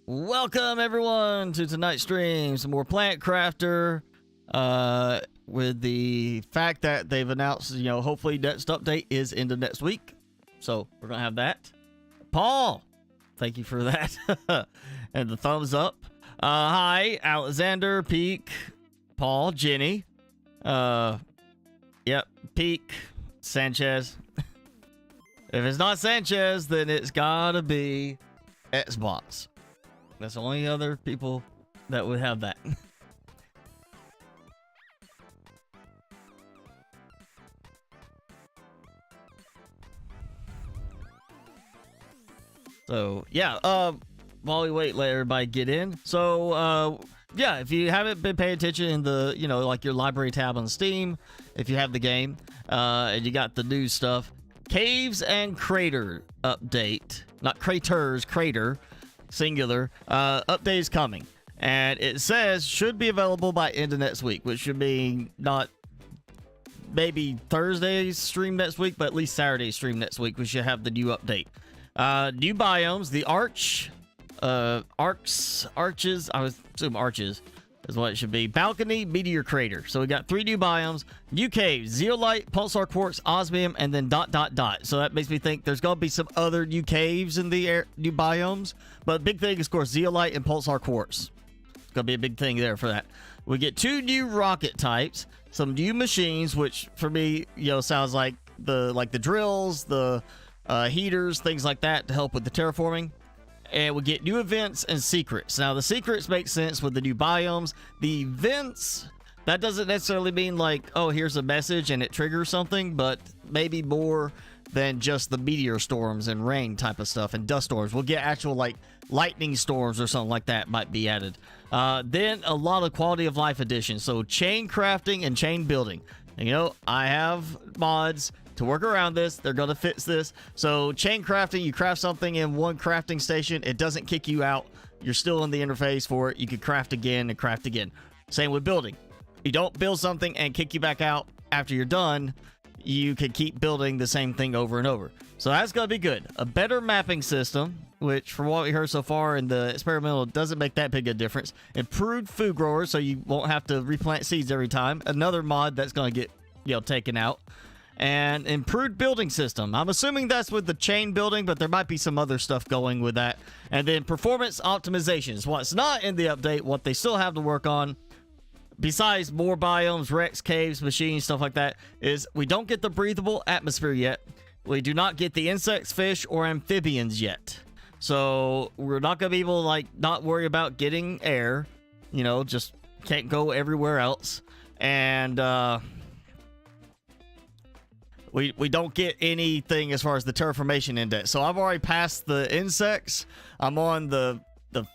Welcome everyone to tonight's stream. Some more Plant Crafter. With the fact that they've announced, you know, hopefully next update is into next week. So we're gonna have that. Paul, thank you for that. And the thumbs up. Hi, Alexander, Peak, Paul, Jenny. Yep, Peak, Sanchez. If it's not Sanchez, then it's gotta be Xbox. That's the only other people that would have that. So, yeah, while we wait, let everybody get in. So, yeah, if you haven't been paying attention in the, you know, like your library tab on Steam, if you have the game, and you got the new stuff, Caves and Crater update, not craters, crater, singular, update is coming. And it says should be available by end of next week, which should be not maybe Thursday's stream next week, but at least Saturday's stream next week. We should have the new update. New biomes, the arches, I would assume arches is what it should be. Balcony, meteor crater. So we got 3 new biomes, new caves, zeolite, pulsar quartz, osmium, and then ... So that makes me think there's gonna be some other new caves in the new biomes. But big thing is, of course, zeolite and pulsar quartz. It's gonna be a big thing there for that. We get 2 new rocket types, some new machines, which for me, you know, sounds like the drills, the heaters, things like that to help with the terraforming. And we get new events and secrets. Now, the secrets make sense with the new biomes. The events, that doesn't necessarily mean like, oh, here's a message and it triggers something, but maybe more than just the meteor storms and rain type of stuff and dust storms. We'll get actual like lightning storms or something like that might be added. Then a lot of quality of life additions. So chain crafting and chain building. And, you know, I have mods to work around this. They're going to fix this. So chain crafting, you craft something in one crafting station, it doesn't kick you out. You're still in the interface for it. You can craft again and craft again. Same with building. You don't build something and kick you back out after you're done. You can keep building the same thing over and over. So that's going to be good. A better mapping system, which from what we heard so far in the experimental doesn't make that big a difference. Improved food growers, so you won't have to replant seeds every time. Another mod that's going to get, you know, taken out. And improved building system. I'm assuming that's with the chain building, but there might be some other stuff going with that. And then performance optimizations. What's not in the update, what they still have to work on, besides more biomes, wrecks, caves, machines, stuff like that, is we don't get the breathable atmosphere yet. We do not get the insects, fish, or amphibians yet. So we're not going to be able to, like, not worry about getting air. You know, just can't go everywhere else. And, We don't get anything as far as the terraformation index. So I've already passed the insects. I'm on the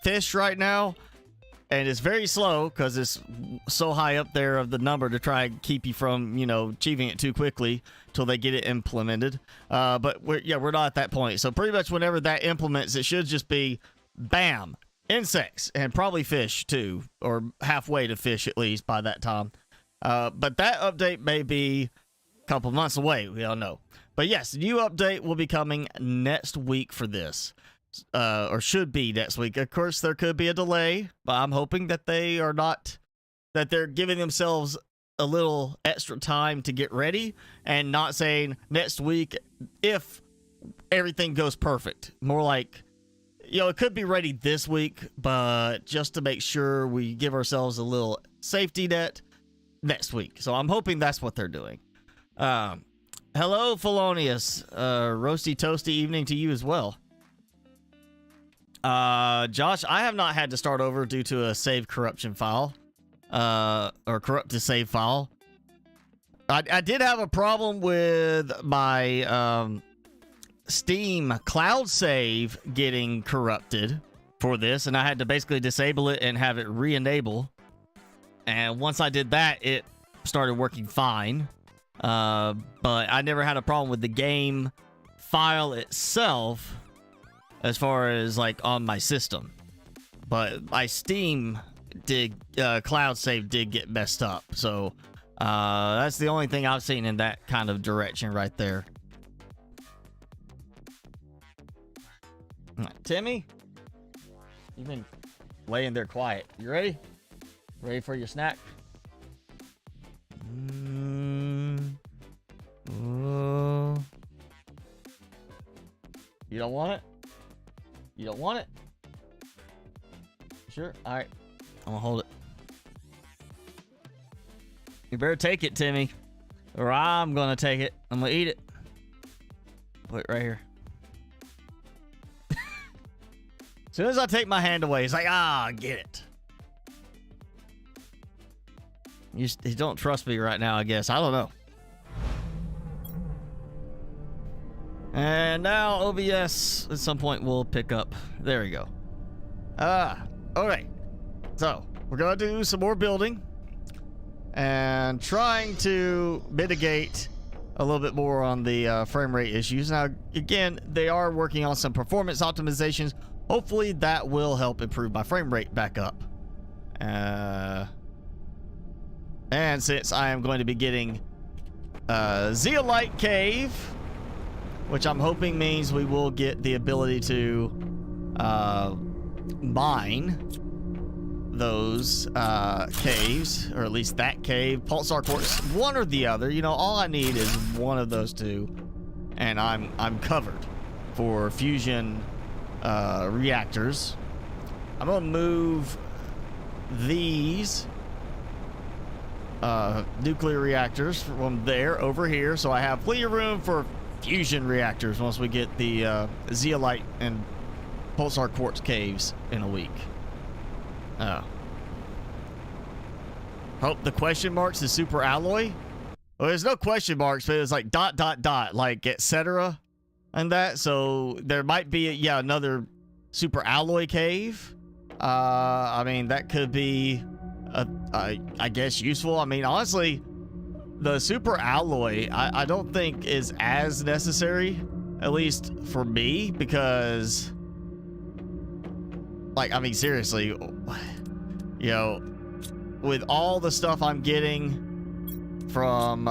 fish right now. And it's very slow because it's so high up there of the number to try and keep you from, you know, achieving it too quickly till they get it implemented. But we're not at that point. So pretty much whenever that implements, it should just be bam, insects and probably fish too, or halfway to fish at least by that time. But that update may be couple months away, we don't know. But yes, new update will be coming next week for this, or should be next week. Of course, there could be a delay, but I'm hoping that they are not, that they're giving themselves a little extra time to get ready and not saying next week if everything goes perfect. More like, you know, it could be ready this week, but just to make sure we give ourselves a little safety net next week. So I'm hoping that's what they're doing. Hello, Felonius. Roasty toasty evening to you as well. Josh, I have not had to start over due to a save corruption file, or corrupted save file. I did have a problem with my, Steam cloud save getting corrupted for this, and I had to basically disable it and have it re-enable. And once I did that, it started working fine. But I never had a problem with the game file itself as far as like on my system. But my Steam cloud save did get messed up. So that's the only thing I've seen in that kind of direction right there. Timmy? You've been laying there quiet. You ready? Ready for your snack? You don't want it? You don't want it? Sure? Alright. I'm gonna hold it. You better take it, Timmy. Or I'm gonna take it. I'm gonna eat it. Put it right here. As soon as I take my hand away, he's like, get it. You don't trust me right now, I guess. I don't know. And now OBS at some point will pick up. There we go. Okay. So we're gonna do some more building and trying to mitigate a little bit more on the frame rate issues. Now, again, they are working on some performance optimizations. Hopefully that will help improve my frame rate back up. And since I am going to be getting zeolite cave, which I'm hoping means we will get the ability to mine those caves, or at least that cave, pulsar quartz, one or the other. You know, all I need is one of those two, and I'm covered for fusion reactors. I'm gonna move these nuclear reactors from there over here, so I have plenty of room for fusion reactors once we get the zeolite and pulsar quartz caves in a week. Hope the question marks is super alloy. Well, there's no question marks, but it's like ... like etc. and that. So there might be another super alloy cave. I mean, that could be I guess useful. I mean, honestly, the super alloy I don't think is as necessary, at least for me, because like, I mean, seriously, you know, with all the stuff I'm getting from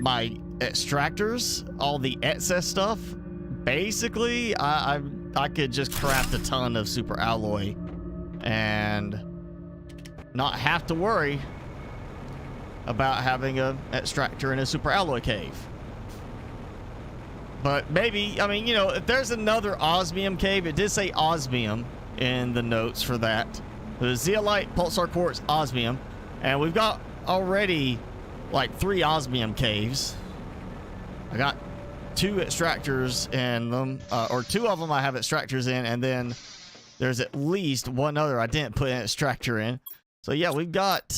my extractors, all the excess stuff, basically I could just craft a ton of super alloy and not have to worry about having an extractor in a super alloy cave. But maybe, I mean, you know, if there's another osmium cave, it did say osmium in the notes for that. The zeolite, pulsar quartz, osmium, and we've got already like 3 osmium caves. I got 2 extractors in them, or 2 of them I have extractors in, and then there's at least one other I didn't put an extractor in. So yeah, we've got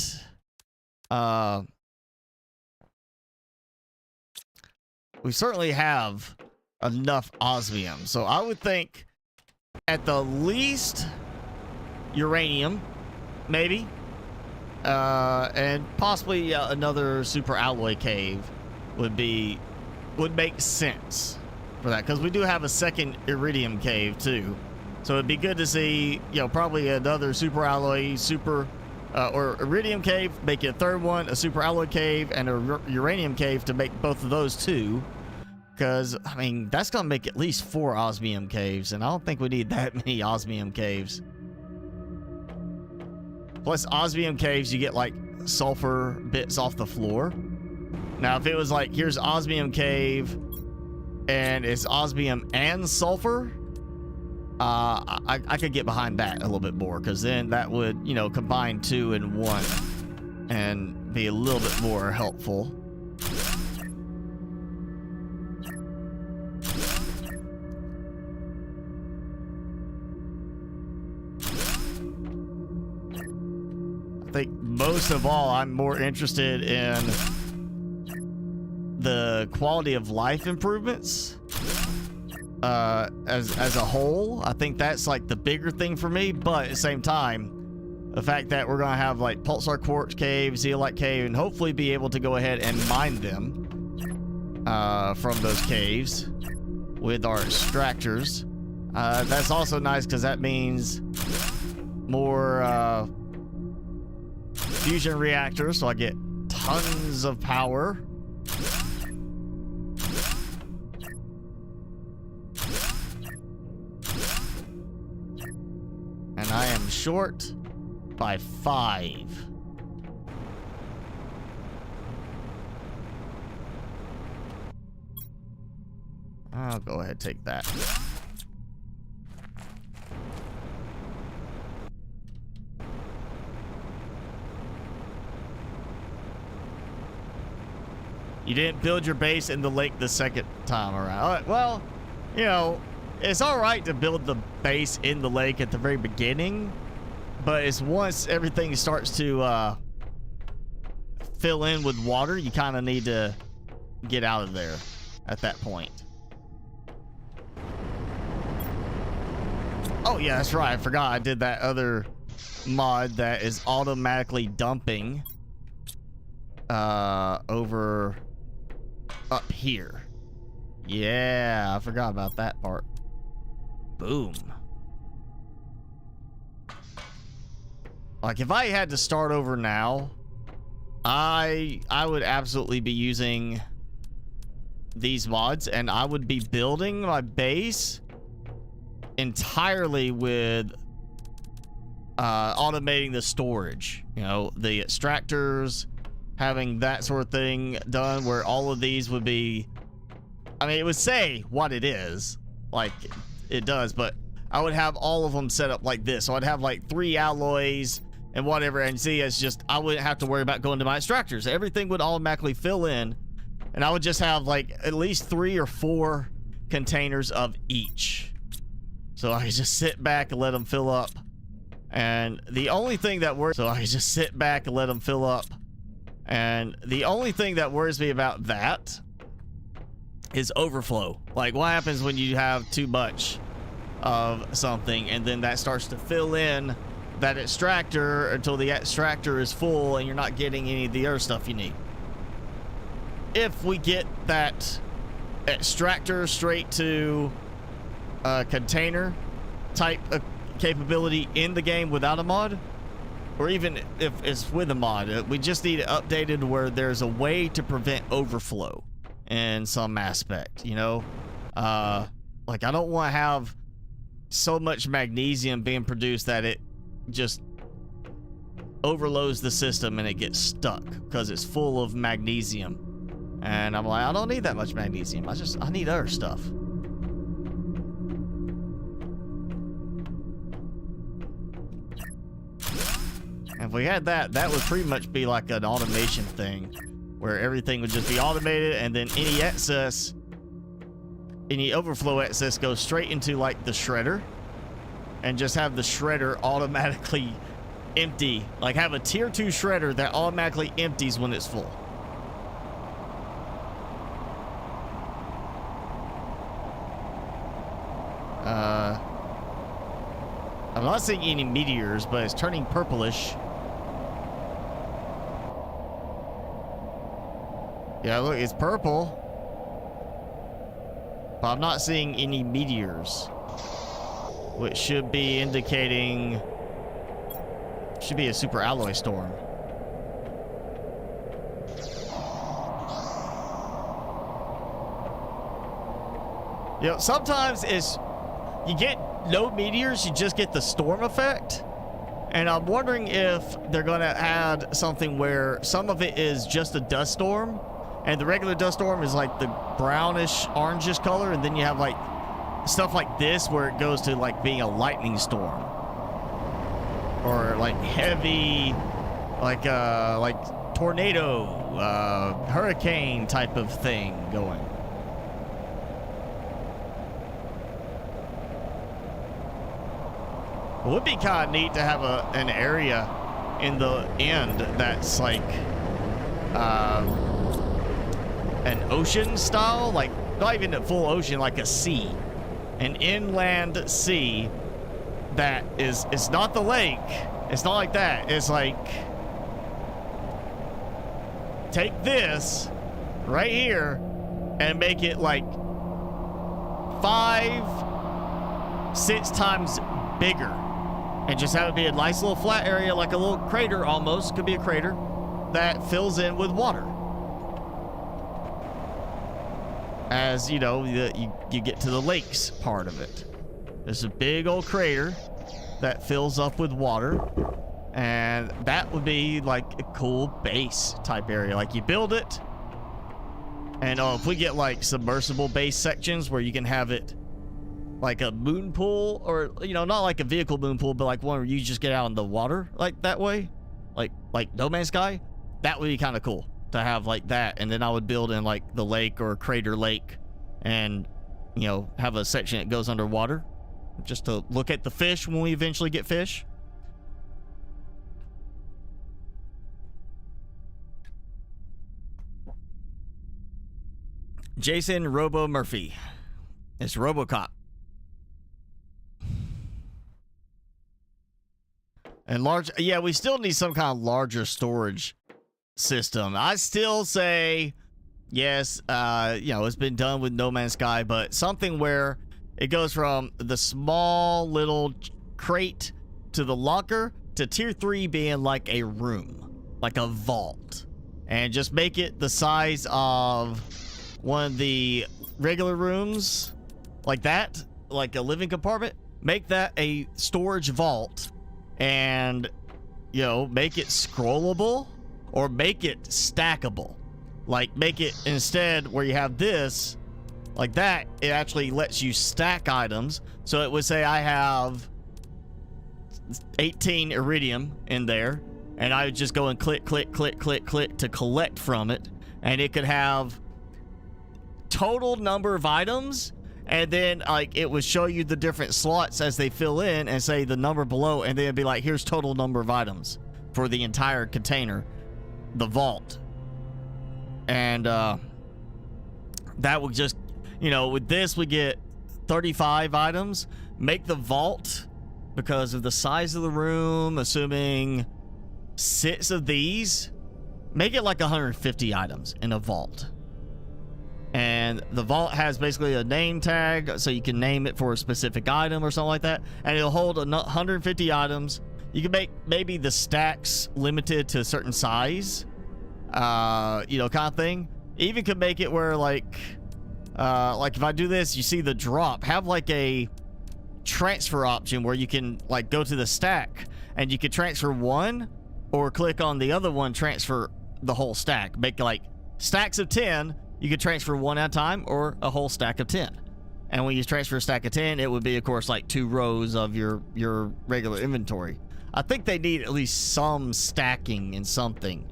we certainly have enough osmium. So I would think at the least uranium, maybe, and possibly another super alloy cave would make sense for that, because we do have a second iridium cave too. So it'd be good to see, you know, probably another super alloy, or iridium cave, make it a third one, a super alloy cave, and a uranium cave to make both of those 2. Because, I mean, that's going to make at least 4 osmium caves, and I don't think we need that many osmium caves. Plus, osmium caves, you get, like, sulfur bits off the floor. Now, if it was like, here's osmium cave, and it's osmium and sulfur, I could get behind that a little bit more, because then that would, you know, combine 2 in 1 and be a little bit more helpful. I think most of all, I'm more interested in the quality of life improvements. As a whole, I think that's like the bigger thing for me. But at the same time, the fact that we're gonna have like pulsar quartz cave, zeolite cave, and hopefully be able to go ahead and mine them from those caves with our extractors, that's also nice, because that means more fusion reactors, so I get tons of power. short by 5. I'll go ahead and take that. You didn't build your base in the lake the second time around. All right, well, you know, it's all right to build the base in the lake at the very beginning, but it's once everything starts to fill in with water, you kind of need to get out of there at that point. Oh yeah, that's right. I forgot I did that other mod that is automatically dumping over up here. Yeah, I forgot about that part. Boom. Like if I had to start over now, I would absolutely be using these mods, and I would be building my base entirely with automating the storage. You know, the extractors, having that sort of thing done where all of these would be, I mean, it would say what it is, like it does, but I would have all of them set up like this. So I'd have like 3 alloys and whatever, and see, it's just, I wouldn't have to worry about going to my extractors. Everything would automatically fill in, and I would just have like at least 3 or 4 containers of each. So I could just sit back and let them fill up. And the only thing that works, so I could just sit back and let them fill up. And the only thing that worries me about that is overflow. Like, what happens when you have too much of something and then that starts to fill in that extractor until the extractor is full and you're not getting any of the other stuff you need. If we get that extractor straight to a container type of capability in the game without a mod, or even if it's with a mod, we just need it updated where there's a way to prevent overflow in some aspect, you know? Like, I don't want to have so much magnesium being produced that it just overloads the system and it gets stuck because it's full of magnesium. And I'm like, I don't need that much magnesium. I need other stuff. And if we had that, that would pretty much be like an automation thing where everything would just be automated, and then any excess, any overflow excess goes straight into like the shredder, and just have the shredder automatically empty. Like have a tier 2 shredder that automatically empties when it's full. I'm not seeing any meteors, but it's turning purplish. Yeah, look, it's purple. But I'm not seeing any meteors, which should be indicating, should be a super alloy storm. You know, sometimes it's, you get no meteors, you just get the storm effect. And I'm wondering if they're going to add something where some of it is just a dust storm, and the regular dust storm is like the brownish, orangish color, and then you have like stuff like this where it goes to like being a lightning storm, or like heavy, like tornado, hurricane type of thing going. It would be kind of neat to have an area in the end that's like an ocean style, like not even a full ocean, like a sea, an inland sea that is, it's not the lake, it's not like that, it's like, take this right here and make it like 5-6 times bigger, and just have it be a nice little flat area, like a little crater almost, could be a crater that fills in with water. As you know, you get to the lakes part of it. There's a big old crater that fills up with water. And that would be like a cool base type area. Like you build it. And if we get like submersible base sections where you can have it like a moon pool, or, you know, not like a vehicle moon pool, but like one where you just get out in the water like that way, like No Man's Sky, that would be kind of cool to have like that. And then I would build in like the lake or crater lake and, you know, have a section that goes underwater just to look at the fish when we eventually get fish. Jason Robo Murphy. It's RoboCop. And large, yeah, we still need some kind of larger storage system. I still say, yes, you know, it's been done with No Man's Sky, but something where it goes from the small little crate to the locker to tier 3 being like a room, like a vault. And just make it the size of one of the regular rooms, like that, like a living compartment. Make that a storage vault, and, you know, make it scrollable or make it stackable. Like, make it, instead where you have this like that, it actually lets you stack items. So it would say I have 18 iridium in there, and I would just go and click to collect from it, and it could have total number of items, and then like it would show you the different slots as they fill in and say the number below, and then it'd be like, here's total number of items for the entire container, the vault. And that would just, you know, with this we get 35 items. Make the vault, because of the size of the room, assuming 6 of these, make it like 150 items in a vault. And the vault has basically a name tag, so you can name it for a specific item or something like that, and it'll hold 150 items. You can make maybe the stacks limited to a certain size, you know, kind of thing. Even could make it where like if I do this, you see the drop, have like a transfer option where you can like go to the stack and you can transfer one, or click on the other one, transfer the whole stack. Make like stacks of 10. You could transfer one at a time, or a whole stack of 10. And when you transfer a stack of 10, it would be, of course, like 2 rows of your regular inventory. I think they need at least some stacking in something,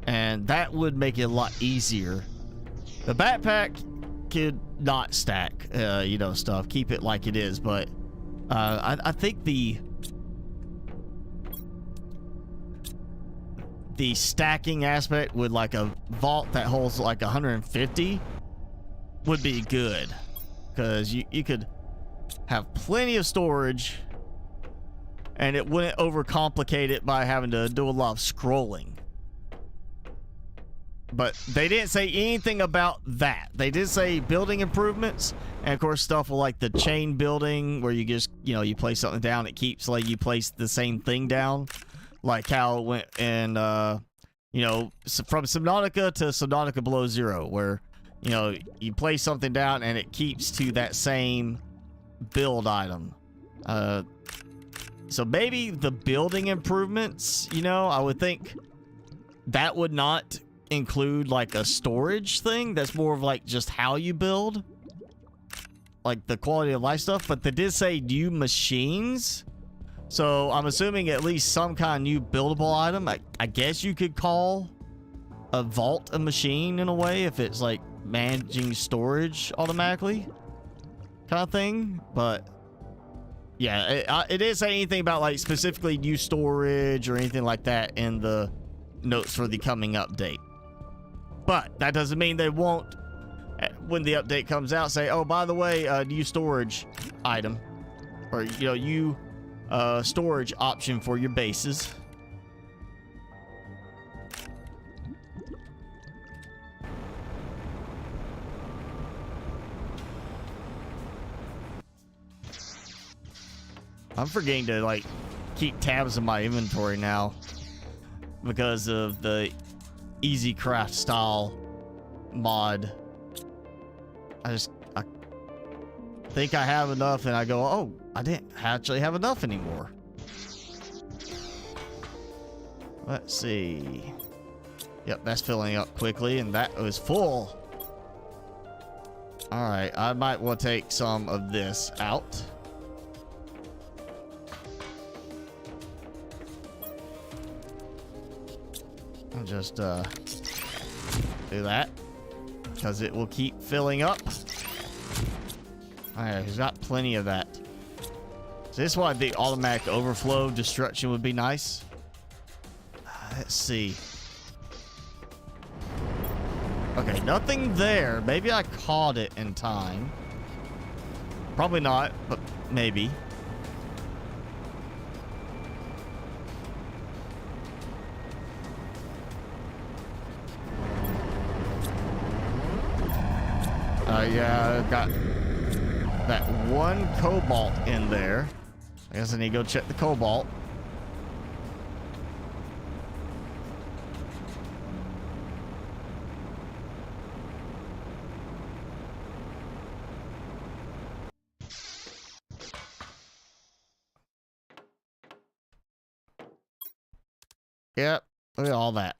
and that would make it a lot easier. The backpack could not stack, you know, stuff. Keep it like it is, but I think the stacking aspect with like a vault that holds like 150 would be good, because you could have plenty of storage and it wouldn't overcomplicate it by having to do a lot of scrolling. But they didn't say anything about that. They did say building improvements, and of course stuff like the chain building where you just, you know, you place something down, it keeps like you place the same thing down. Like how it went in, you know, from Subnautica to Subnautica Below Zero, where, you know, you place something down and it keeps to that same build item. So maybe the building improvements, you know, I would think that would not include like a storage thing. That's more of like just how you build, like the quality of life stuff. But they did say new machines. So I'm assuming at least some kind of new buildable item. I guess you could call a vault a machine in a way, if it's like managing storage automatically kind of thing. But yeah, it didn't say anything about like specifically new storage or anything like that in the notes for the coming update. But that doesn't mean they won't, when the update comes out, say, oh, by the way, new storage item, or, you know, you storage option for your bases. I'm forgetting to like keep tabs on my inventory now because of the easy craft style mod. think I have enough, and I go, oh, I didn't actually have enough anymore. Let's see. Yep, that's filling up quickly, and that was full. All right, I might want to take some of this out. I'll just do that, because it will keep filling up. All right, he's got plenty of that. So this is why the automatic overflow destruction would be nice. Let's see. Okay, nothing there. Maybe I caught it in time. Probably not, but maybe. Yeah, I've got that one cobalt in there. I guess I need to go check the cobalt. Yep, look at all that.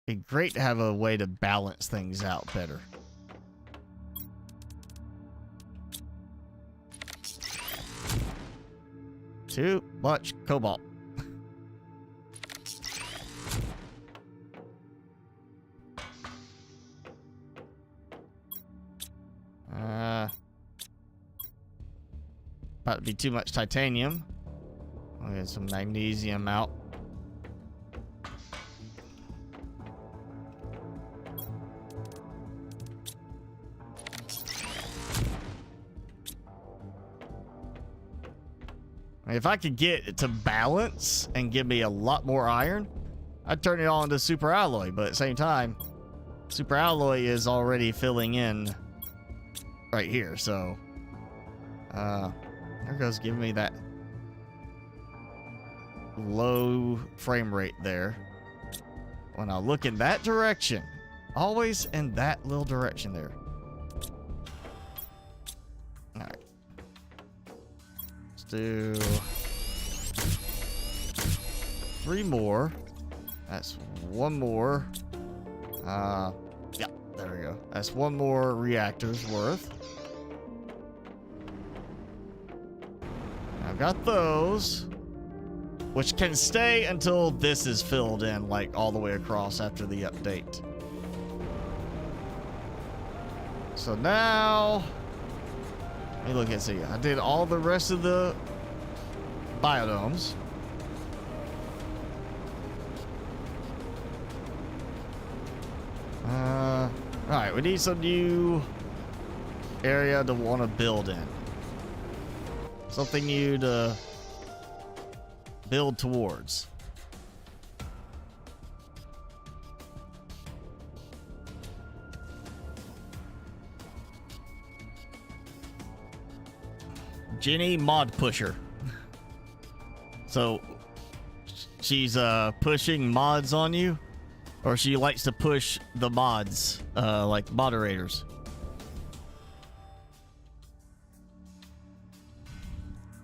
Be great to have a way to balance things out better. Too much cobalt. About to be too much titanium. I'll get some magnesium out. If I could get it to balance and give me a lot more iron, I'd turn it all into super alloy. But at the same time, super alloy is already filling in right here. So, there goes giving me that low frame rate there. When I look in that direction, always in that little direction there. All right. Do 3 more. That's 1 more. Yeah, there we go. That's 1 more reactor's worth. I've got those, which can stay until this is filled in, like all the way across after the update. So now, let me look and see. I did all the rest of the biodomes. All right, we need some new area to want to build in. Something new to build towards. Jenny mod pusher. So she's pushing mods on you, or she likes to push the mods, like moderators.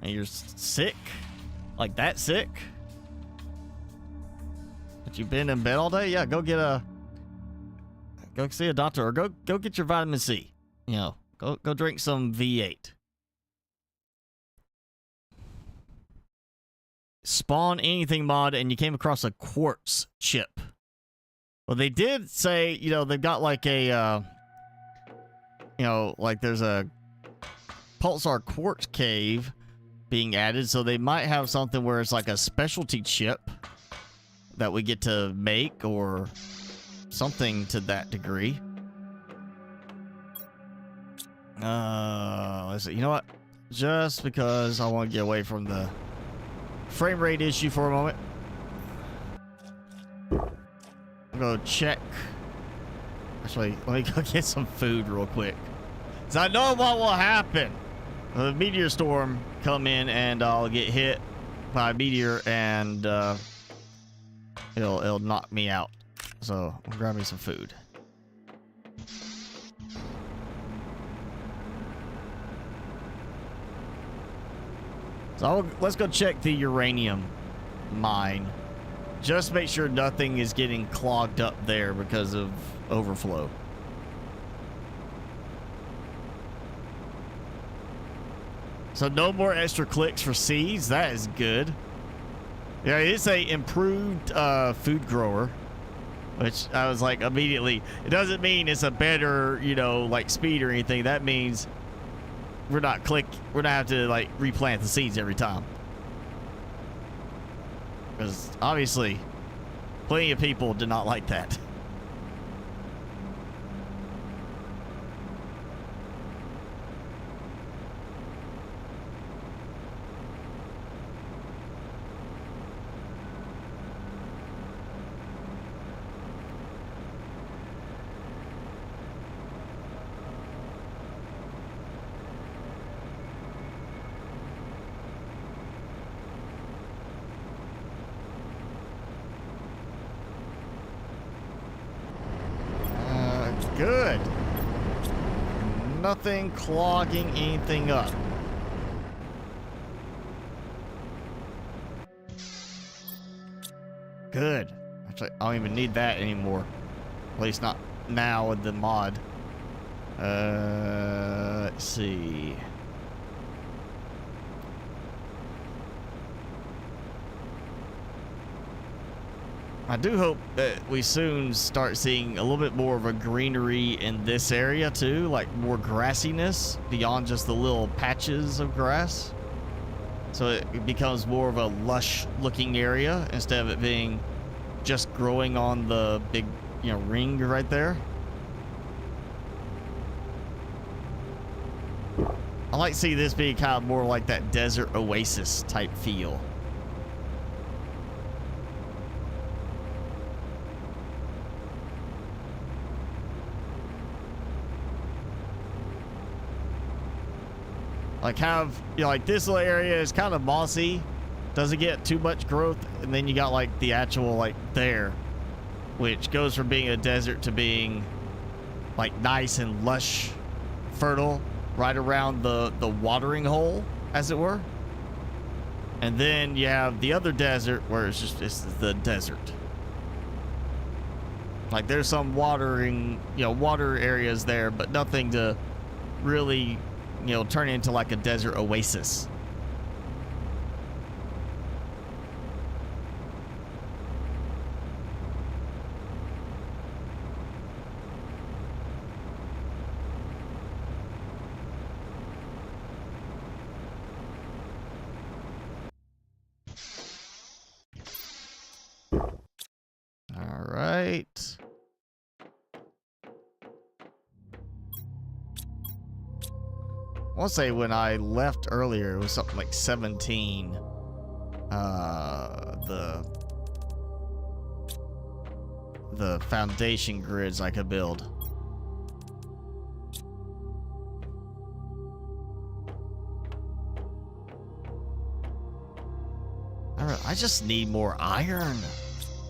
And you're sick? Like that sick? But you've been in bed all day? Yeah, go see a doctor, or go get your vitamin C. You know, go drink some V8. Spawn anything mod, and you came across a quartz chip. Well, they did say, you know, they've got like a, you know, like there's a pulsar quartz cave being added, so they might have something where it's like a specialty chip that we get to make, or something to that degree. Let's see. You know what? Just because I want to get away from the frame rate issue for a moment, I'm gonna check. Actually, let me go get some food real quick, because I know what will happen. The meteor storm come in, and I'll get hit by a meteor, and it'll knock me out. So I'll grab me some food. So let's go check the uranium mine. Just make sure nothing is getting clogged up there because of overflow. So no more extra clicks for seeds. That is good. Yeah, it's a improved food grower, which I was like immediately. It doesn't mean it's a better, you know, like speed or anything. That means we're not have to like replant the seeds every time. Because obviously, plenty of people did not like that. Good. Nothing clogging anything up. Good. Actually, I don't even need that anymore. At least not now with the mod. Let's see. I do hope that we soon start seeing a little bit more of a greenery in this area too, like more grassiness beyond just the little patches of grass. So it becomes more of a lush looking area instead of it being just growing on the big, you know, ring right there. I like to see this being kind of more like that desert oasis type feel. Like have, you know, like this little area is kind of mossy, doesn't get too much growth, and then you got like the actual like there, which goes from being a desert to being like nice and lush, fertile, right around the watering hole, as it were. And then you have the other desert where it's the desert. Like there's some watering, you know, water areas there, but nothing to really, you know, turn into like a desert oasis. All right. I want to say when I left earlier, it was something like 17. The foundation grids I could build. I just need more iron.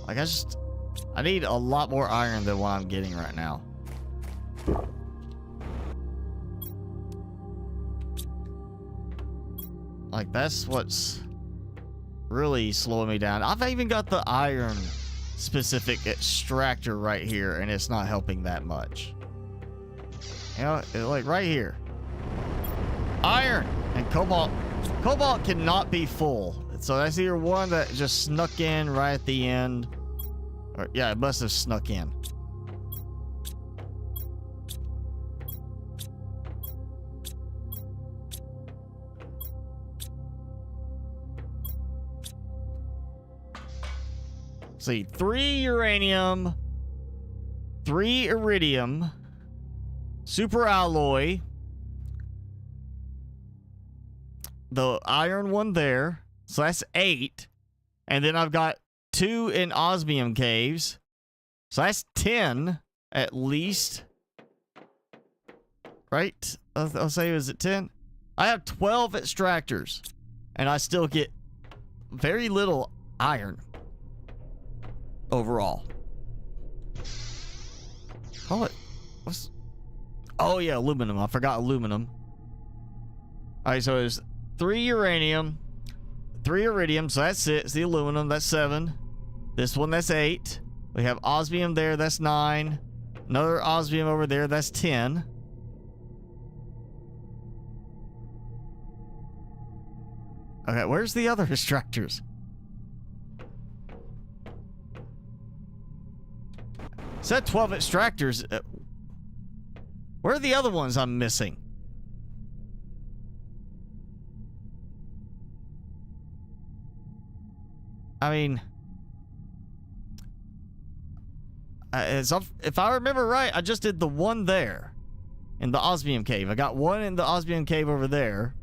Like I need a lot more iron than what I'm getting right now. Like that's what's really slowing me down. I've even got the iron specific extractor right here, and it's not helping that much. You know, like right here. Iron and cobalt. Cobalt cannot be full. So that's either one that just snuck in right at the end. Or yeah, it must have snuck in. See, 3 uranium, 3 iridium, super alloy, the iron one there, so that's 8, and then I've got 2 in osmium caves, so that's 10 at least, right? I'll say, is it 10? I have 12 extractors, and I still get very little iron overall. Oh yeah, aluminum. I forgot aluminum. All right, so there's 3 uranium, 3 iridium, so that's 6. The aluminum, that's 7. This one, that's 8. We have osmium there, that's 9. Another osmium over there, that's 10. Okay, where's the other extractors? Said 12 extractors. Where are the other ones I'm missing? I mean, if I remember right, I just did the one there in the osmium cave. I got one in the osmium cave over there.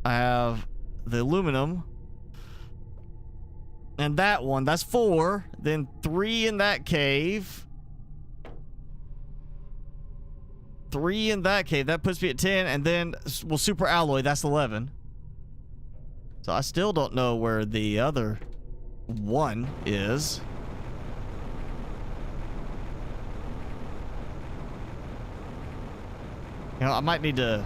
I have the aluminum. And that one, that's 4. Then 3 in that cave. 3 in that cave. That puts me at 10. And then, well, super alloy, that's 11. So I still don't know where the other one is. You know, I might need to...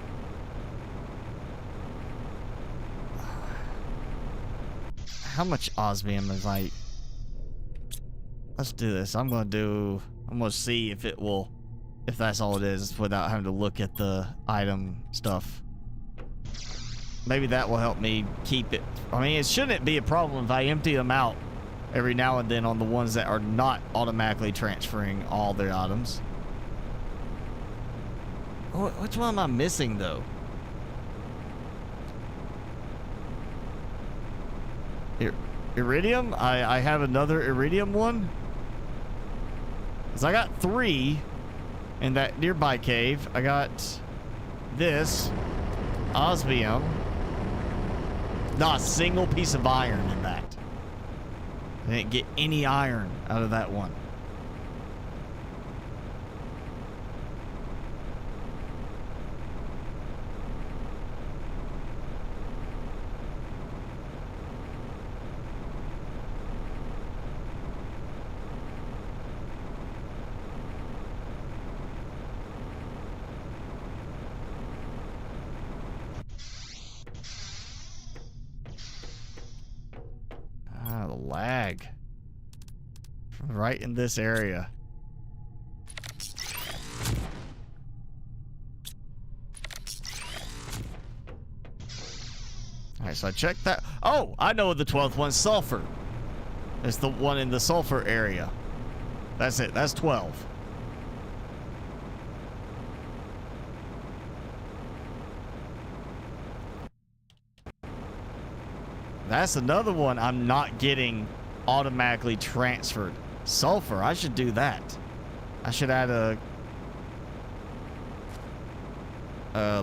How much osmium is I... Let's do this. I'm gonna see if it will... If that's all it is, without having to look at the item stuff. Maybe that will help me keep it. I mean, it shouldn't be a problem if I empty them out every now and then on the ones that are not automatically transferring all their items. Which one am I missing, though? Iridium? I have another iridium one. Because I got 3 in that nearby cave. I got this osmium. Not a single piece of iron in that. I didn't get any iron out of that one. The lag. Right in this area. Alright, so I checked that. Oh, I know the 12th one, sulfur. It's the one in the sulfur area. That's it, that's 12. That's another one I'm not getting automatically transferred. Sulfur, I should do that. I should add a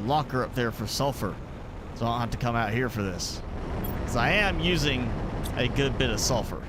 locker up there for sulfur, so I don't have to come out here for this. Because I am using a good bit of sulfur.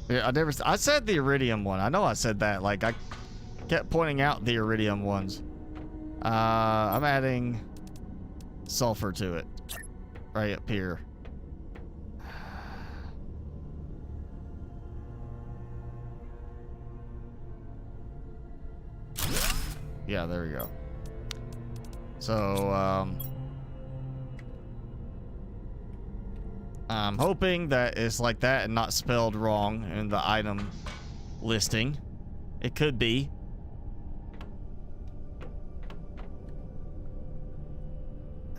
Yeah, I said the iridium one. I know I said that. Like, I kept pointing out the iridium ones. I'm adding sulfur to it. Right up here. Yeah, there we go. So, I'm hoping that it's like that and not spelled wrong in the item listing. It could be.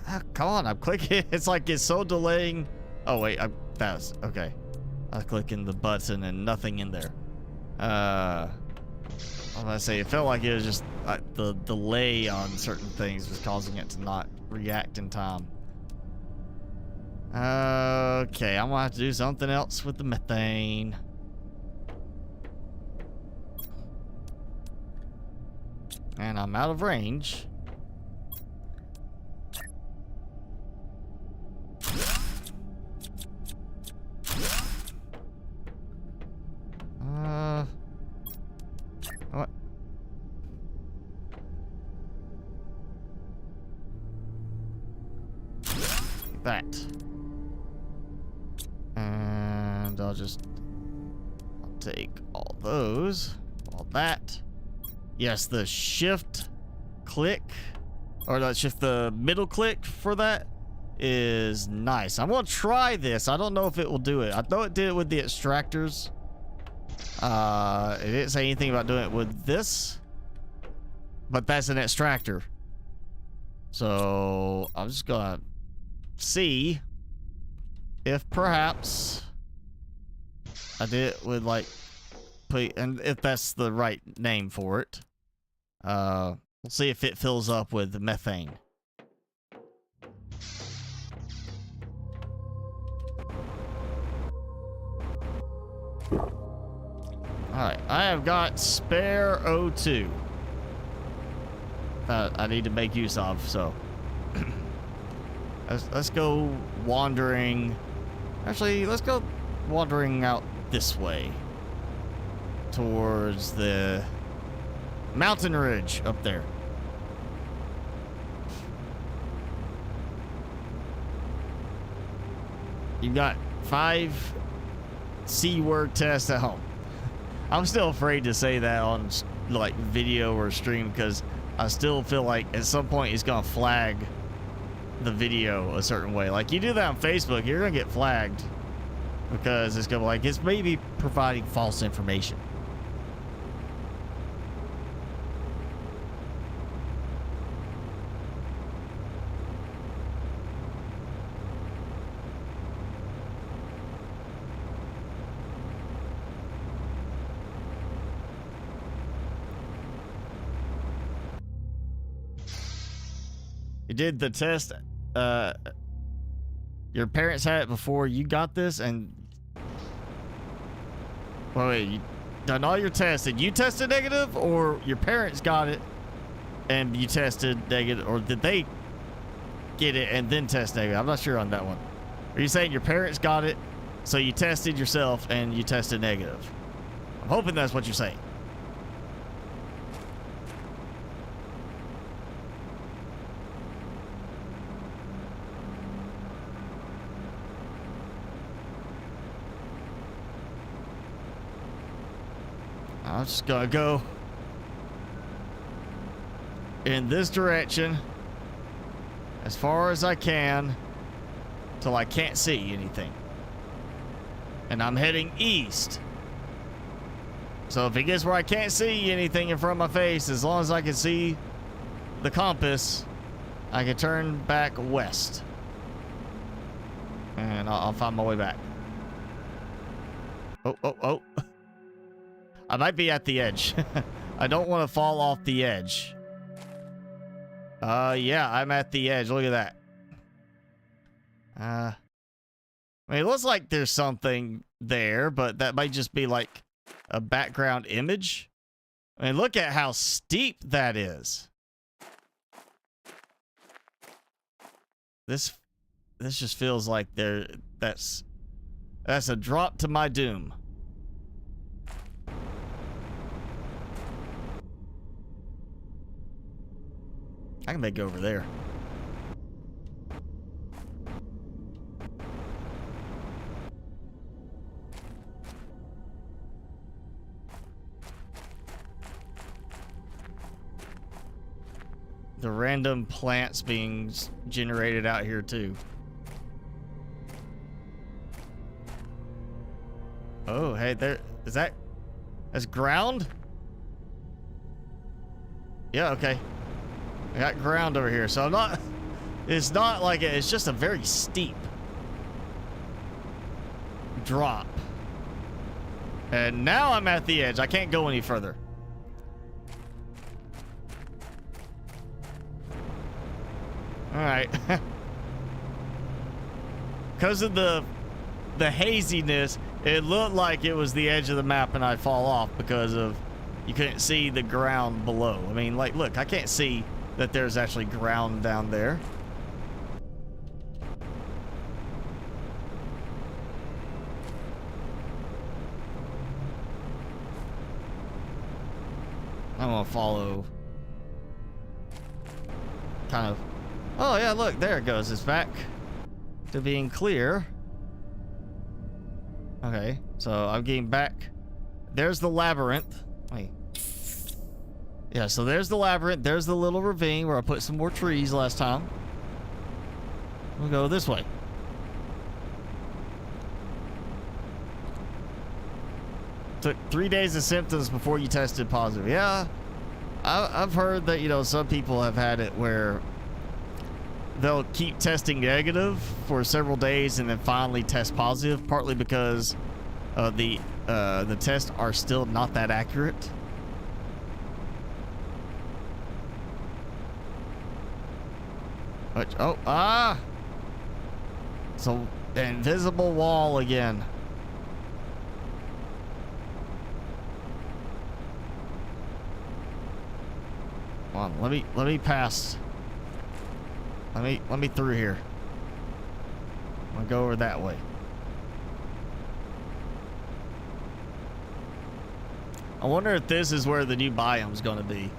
Ah, come on, I'm clicking. It's like it's so delaying. Oh wait, that's okay. I was clicking the button and nothing in there. I was gonna say it felt like it was just the delay on certain things was causing it to not react in time. Okay, I'm gonna have to do something else with the methane. And I'm out of range. that. And I'll take all those, all that. Yes, the shift click, or the middle click for that is nice. I'm gonna try this. I don't know if it will do it. I know it did it with the extractors. It didn't say anything about doing it with this, but that's an extractor. So I'm just gonna see if perhaps I did it with like, and if that's the right name for it. We'll see if it fills up with methane. Alright, I have got spare O2 that I need to make use of, so let's go wandering. Actually, let's go wandering out this way towards the mountain ridge up there. You've got 5 C-word tests at home. I'm still afraid to say that on like video or stream because I still feel like at some point it's gonna flag the video a certain way. Like you do that on Facebook, you're gonna get flagged because it's gonna be like it's maybe providing false information. You did the test. Your parents had it before you got this, and wait, you done all your tests and you tested negative, or your parents got it and you tested negative, or did they get it and then test negative? I'm not sure on that one. Are you saying your parents got it, so you tested yourself and you tested negative? I'm hoping that's what you're saying. I'm just gonna go in this direction as far as I can till I can't see anything. And I'm heading east. So if it gets where I can't see anything in front of my face, as long as I can see the compass, I can turn back west. And I'll find my way back. Oh. I might be at the edge. I don't want to fall off the edge. Yeah, I'm at the edge. Look at that. I mean, it looks like there's something there, but that might just be like a background image. I mean, look at how steep that is. This just feels like that's a drop to my doom. I can make it over there. The random plants being generated out here too. Oh, hey, there is that's ground? Yeah, okay. I got ground over here, so it's not like it's just a very steep drop. And now I'm at the edge. I can't go any further. All right. Because of the haziness, it looked like it was the edge of the map and I'd fall off because of you couldn't see the ground below. I mean, like, look, I can't see that there's actually ground down there. I'm gonna follow kind of. Oh yeah, look, there it goes. It's back to being clear. Okay, so I'm getting back. There's the labyrinth. Wait. Yeah, so there's the labyrinth. There's the little ravine where I put some more trees last time. We'll go this way. Took 3 days of symptoms before you tested positive. Yeah, I've heard that, you know, some people have had it where they'll keep testing negative for several days and then finally test positive, partly because the tests are still not that accurate. But, so the invisible wall again. Come on, let me pass. Let me through here. I'm gonna go over that way. I wonder if this is where the new biome's gonna be.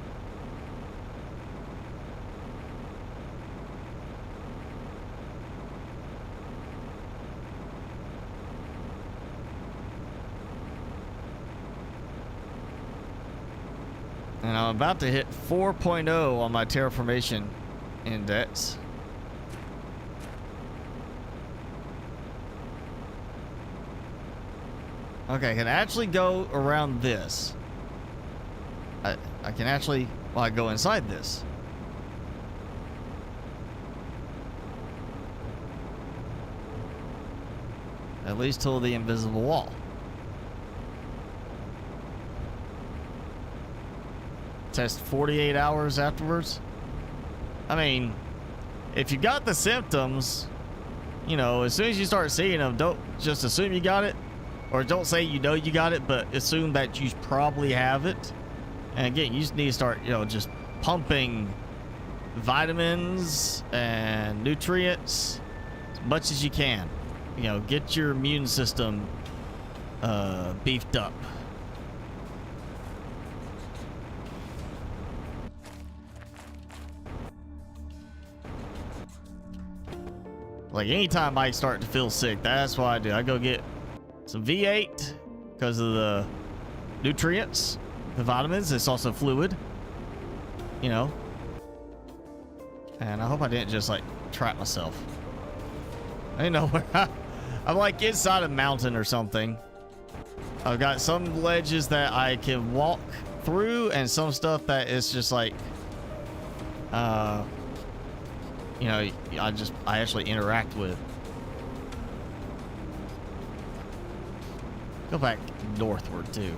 And I'm about to hit 4.0 on my terraformation index. Okay, I can actually go around this. I can actually, well, I go inside this. At least till the invisible wall. Test 48 hours afterwards. I mean, if you got the symptoms, you know, as soon as you start seeing them, don't just assume you got it, or don't say you know you got it, but assume that you probably have it. And again, you just need to start, you know, just pumping vitamins and nutrients as much as you can. You know, get your immune system beefed up. Like, anytime I start to feel sick, that's what I do. I go get some V8 because of the nutrients, the vitamins. It's also fluid, you know. And I hope I didn't just, like, trap myself. I didn't know where I'm like inside a mountain or something. I've got some ledges that I can walk through and some stuff that is just like, you know, I actually interact with. Go back northward too.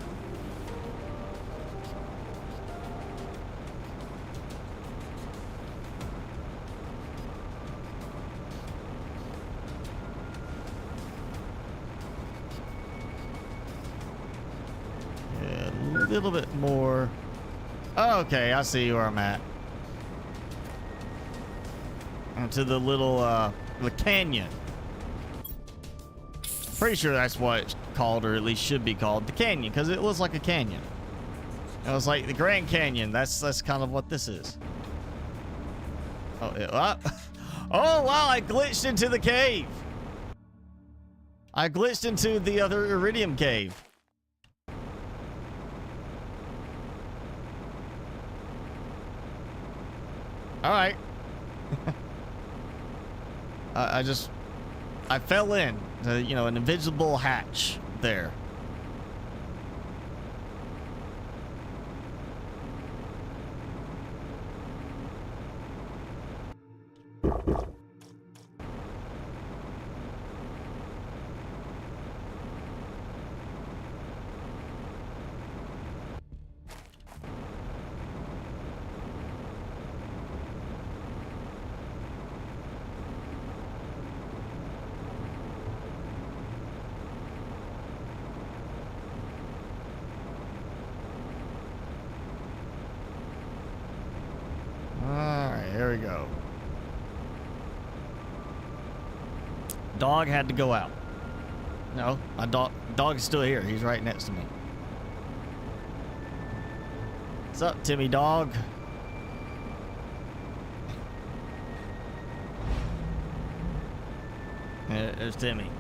Yeah, a little bit more. Okay, I see where I'm at. Into the little the canyon. Pretty sure that's what it's called, or at least should be called, the canyon, because it looks like a canyon. It was like the Grand Canyon. That's kind of what this is. Oh, oh wow! I glitched into the cave. I glitched into the other iridium cave. All right. I fell in, you know, an invisible hatch there. There we go. Dog had to go out. No, my dog is still here. He's right next to me. What's up, Timmy dog? There's Timmy.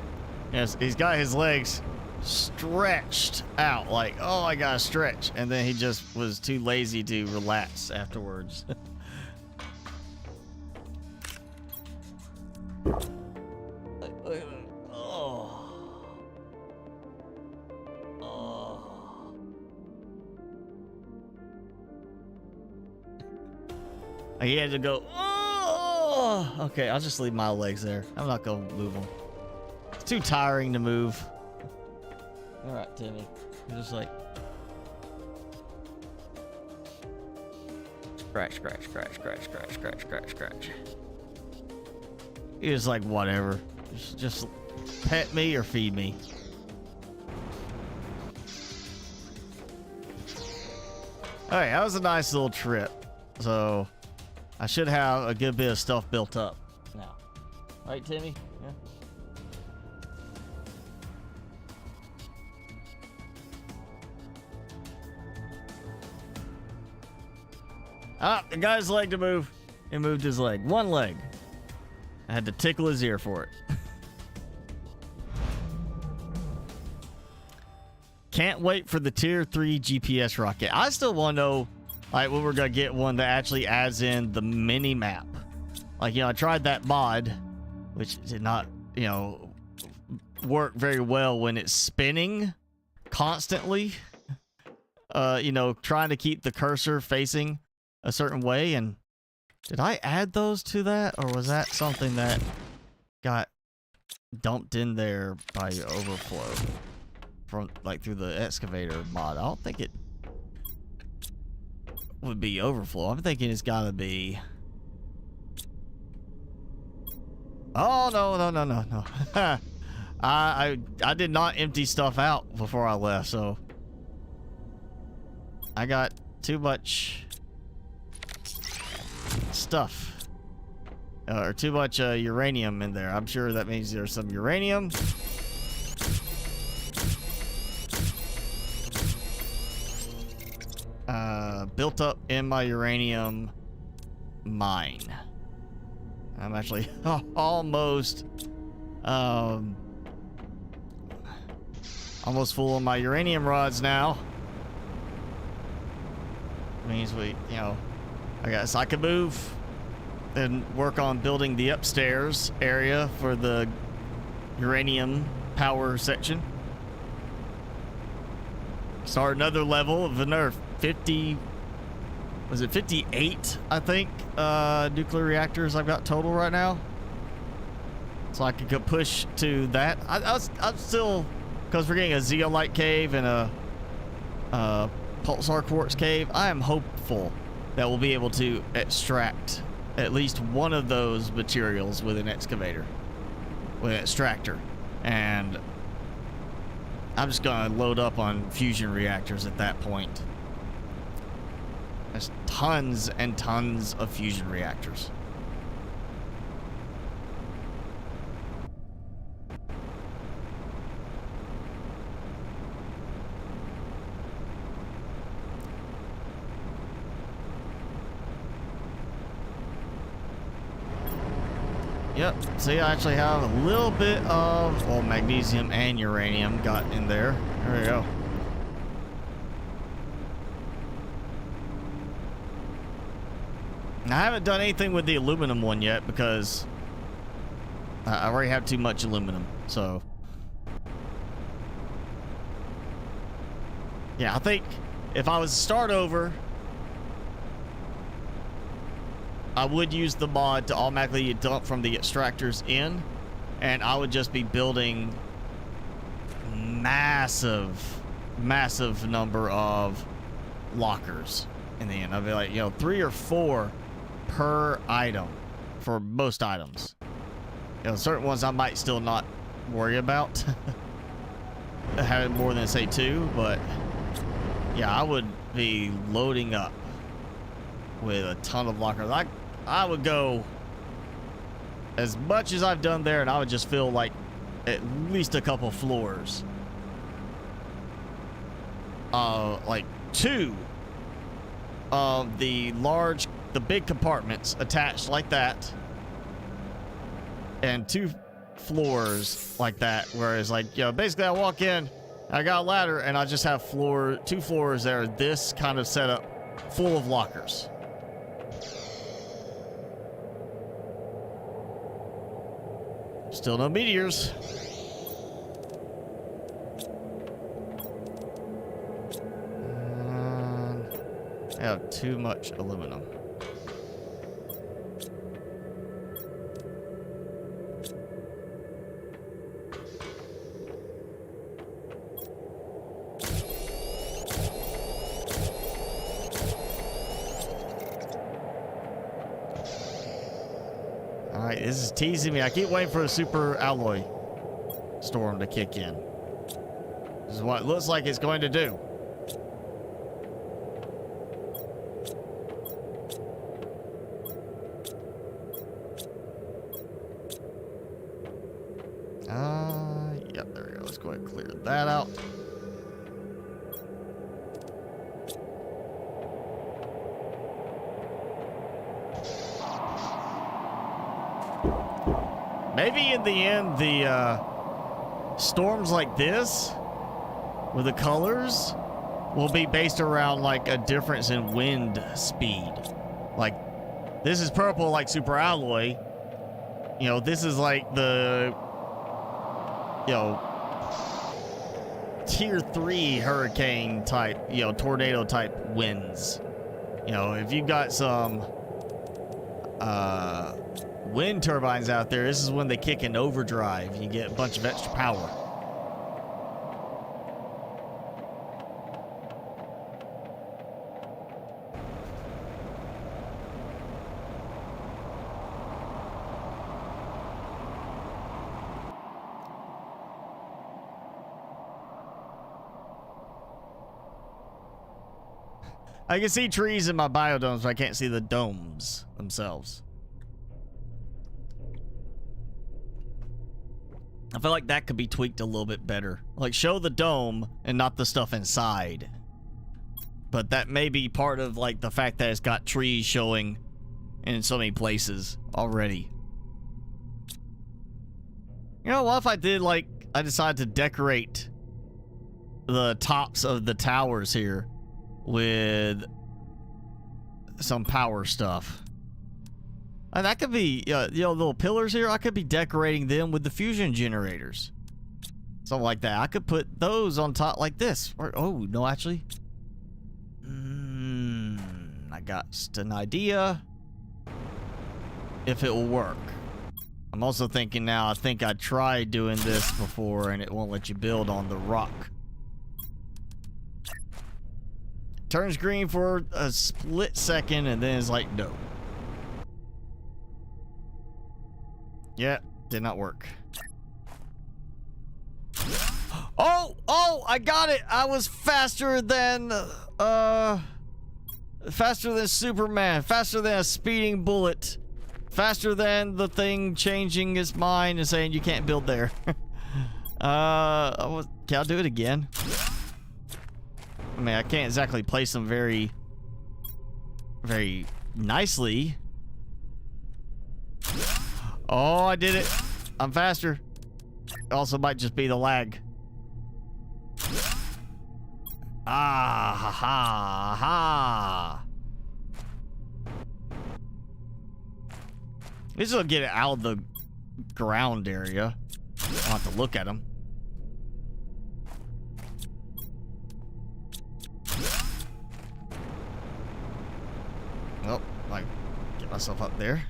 Yes, he's got his legs stretched out, like, oh, I gotta stretch, and then he just was too lazy to relax afterwards. He had to go, oh! Okay, I'll just leave my legs there. I'm not gonna move them. It's too tiring to move. All right, Timmy. You're just like scratch, scratch, scratch, scratch, scratch, scratch, scratch, scratch. You're just like, whatever. Just pet me or feed me. All right, that was a nice little trip. So I should have a good bit of stuff built up now. Right, Timmy? Yeah. Ah, the guy's leg to move. He moved his leg. One leg. I had to tickle his ear for it. Can't wait for the tier 3 GPS rocket. I still want to know, like, when we're going to get one that actually adds in the mini map. Like, you know, I tried that mod, which did not, you know, work very well when it's spinning constantly. You know, trying to keep the cursor facing a certain way. And did I add those to that, or was that something that got dumped in there by overflow from, like, through the excavator mod? I don't think it would be overflow. I'm thinking it's gotta be, oh, no. I did not empty stuff out before I left, so I got too much stuff, or too much uranium in there. I'm sure that means there's some uranium. Built up in my uranium mine. I'm actually almost full on my uranium rods now. Means we, you know, I guess I could move and work on building the upstairs area for the uranium power section. Start another level of another 50, was it 58, I think, nuclear reactors I've got total right now. So I could go push to that. I'm still, because we're getting a zeolite cave and a pulsar quartz cave, I am hopeful that we'll be able to extract at least one of those materials with an excavator, with an extractor. And I'm just gonna load up on fusion reactors at that point. There's tons and tons of fusion reactors. Yep, see, I actually have a little bit of, well, magnesium and uranium got in there. There we go. Now, I haven't done anything with the aluminum one yet because I already have too much aluminum, so. Yeah, I think if I was to start over, I would use the mod to automatically dump from the extractors in, and I would just be building massive number of lockers in the end. I'd be like, you know, 3 or 4 per item for most items. You know, certain ones I might still not worry about having more than, say, 2, but yeah, I would be loading up with a ton of lockers. I would go as much as I've done there, and I would just feel like at least a couple floors. Like 2 of the big compartments attached like that, and 2 floors like that, where it's like, you know, basically I walk in, I got a ladder, and I just have two floors that are this kind of setup full of lockers. Still no meteors. I have too much aluminum. Alright, this is teasing me. I keep waiting for a super alloy storm to kick in. This is what it looks like it's going to do. Yep, there we go. Let's go ahead and clear that out. Maybe in the end, the storms like this, with the colors, will be based around like a difference in wind speed. Like, this is purple like super alloy. You know, this is like the, you know, tier 3 hurricane type, you know, tornado type winds. You know, if you've got some wind turbines out there, this is when they kick in overdrive. You get a bunch of extra power. I can see trees in my biodomes, but I can't see the domes themselves. I feel like that could be tweaked a little bit better. Like, show the dome and not the stuff inside. But that may be part of, like, the fact that it's got trees showing in so many places already. You know, what if I did, like, I decided to decorate the tops of the towers here with some power stuff. And that could be, you know, little pillars here. I could be decorating them with the fusion generators. Something like that. I could put those on top like this. Or, oh, no, actually. I got an idea. If it will work. I'm also thinking now, I think I tried doing this before and it won't let you build on the rock. Turns green for a split second and then it's like, no. Yeah, did not work. Oh, I got it. I was faster than Superman, faster than a speeding bullet, faster than the thing changing its mind and saying you can't build there. Can I do it again? I mean, I can't exactly place them very nicely. Oh, I did it. I'm faster. Also might just be the lag. Ah, ha, ha, ha. This will get it out of the ground area. I'll have to look at them. Oh, I get myself up there.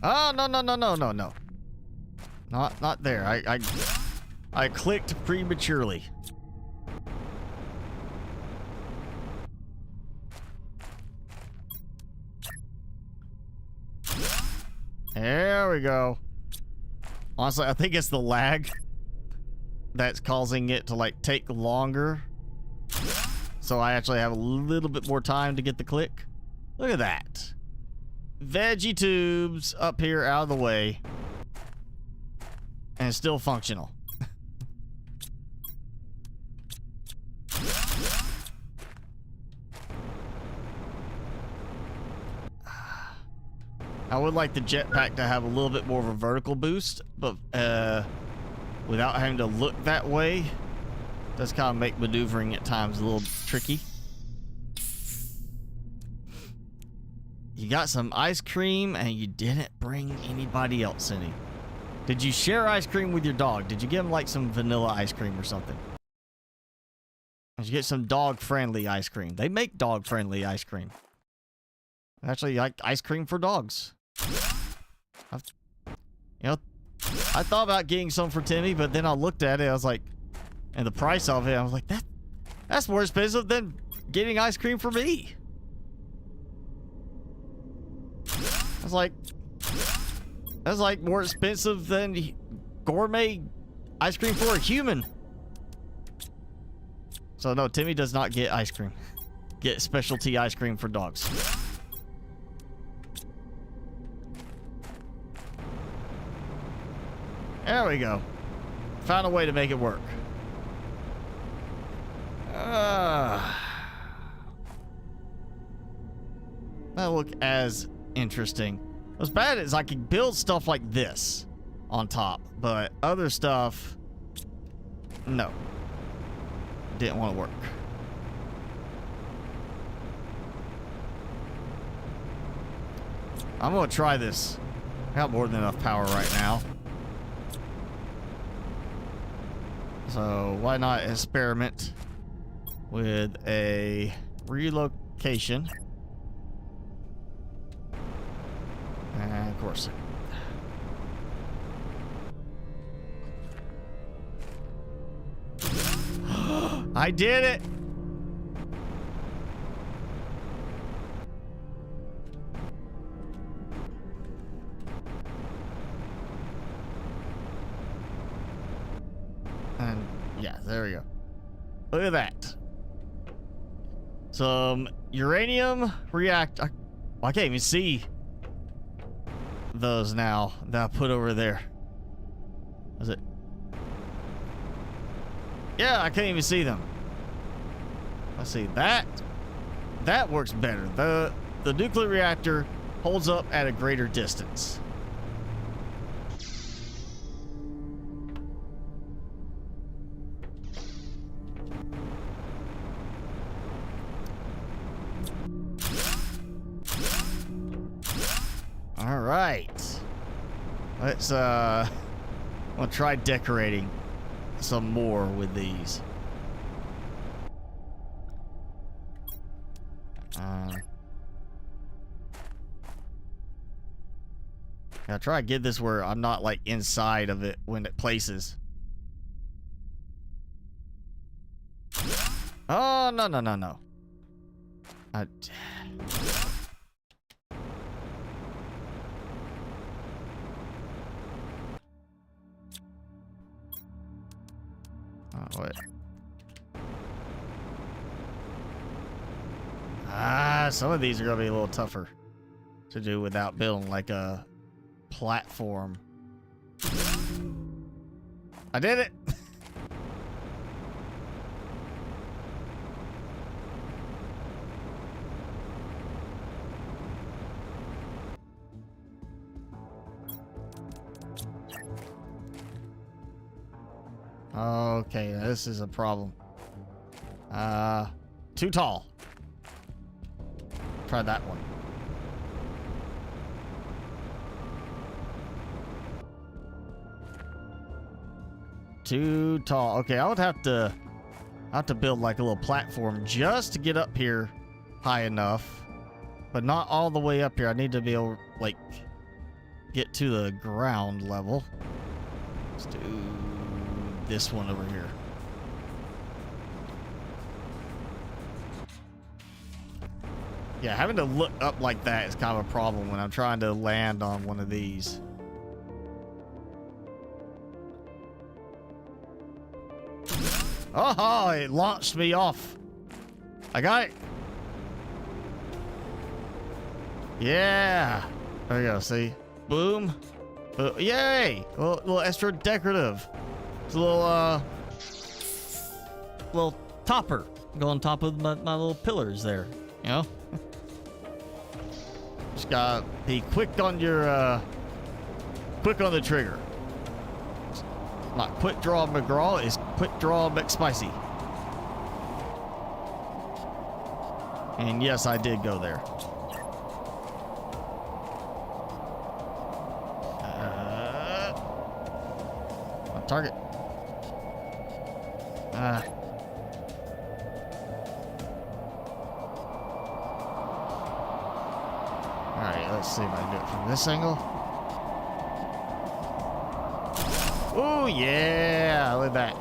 Oh, no. Not there. I clicked prematurely. There we go. Honestly, I think it's the lag that's causing it to, like, take longer. So I actually have a little bit more time to get the click. Look at that. Veggie tubes up here out of the way. And still functional. I would like the jetpack to have a little bit more of a vertical boost, but without having to look that way, does kind of make maneuvering at times a little tricky. You got some ice cream and you didn't bring anybody else any. Did you share ice cream with your dog? Did you give him like some vanilla ice cream or something? Did you get some dog-friendly ice cream? They make dog-friendly ice cream. Actually, like ice cream for dogs. I thought about getting some for Timmy, but then I looked at it, I was like, and the price of it, I was like, that's more expensive than getting ice cream for me. That's like more expensive than gourmet ice cream for a human. So no, Timmy does not get ice cream. Get specialty ice cream for dogs. There we go. Found a way to make it work. That look as interesting. What's bad is I can build stuff like this on top, but other stuff, no. Didn't want to work. I'm gonna try this. I got more than enough power right now. So why not experiment with a relocation? And of course. I did it! And yeah, there we go. Look at that. Some uranium reactor. I can't even see those now that I put over there. Is it? Yeah, I can't even see them. Let's see. That works better. The nuclear reactor holds up at a greater distance. All right. Let's I'll try decorating some more with these. I'll try to get this where I'm not like inside of it when it places. Oh, no, no, no, no. Oh, wait. Some of these are gonna be a little tougher to do without building like a platform. I did it. Okay, this is a problem. Too tall. Try that one. Too tall. Okay, I would have to build like a little platform just to get up here high enough, but not all the way up here. I need to be able like get to the ground level. Let's do this one over here. Yeah, having to look up like that is kind of a problem when I'm trying to land on one of these. Oh, it launched me off. I got it. Yeah. There you go, see? Boom. Yay! A little extra decorative. It's a little topper. Go on top of my little pillars there, you know? Just gotta be quick on your, quick on the trigger. It's not quick draw McGraw, it's quick draw McSpicy. And yes, I did go there. On target. Alright, let's see if I can do it from this angle. Oh, yeah. Look at that.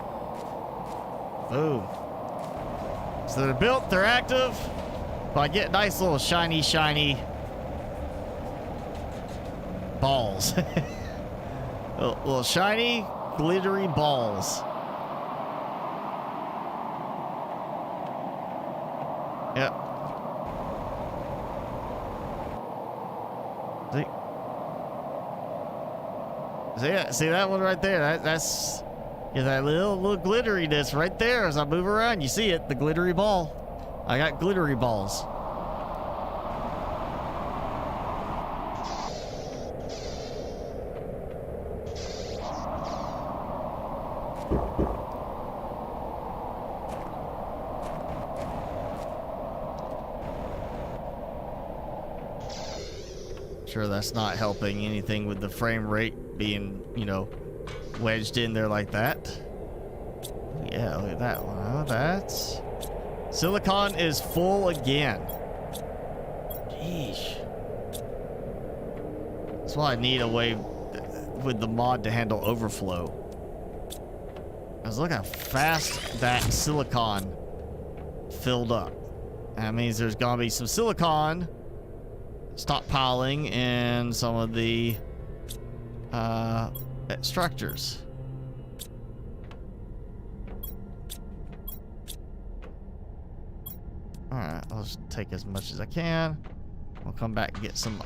Boom. So they're built, they're active. But I get nice little shiny balls. little shiny, glittery balls. Yep. See that one right there? That's that little glitteriness right there. As I move around, you see it, the glittery ball. I got glittery balls. Sure, that's not helping anything with the frame rate being, you know, wedged in there like that. Yeah, look at that one. Oh, that's... Silicon is full again. Yeesh. That's why I need a way with the mod to handle overflow. Because look how fast that silicon filled up. That means there's gonna be some silicon stockpiling in some of the extractors. Alright, I'll just take as much as I can. We'll come back and get some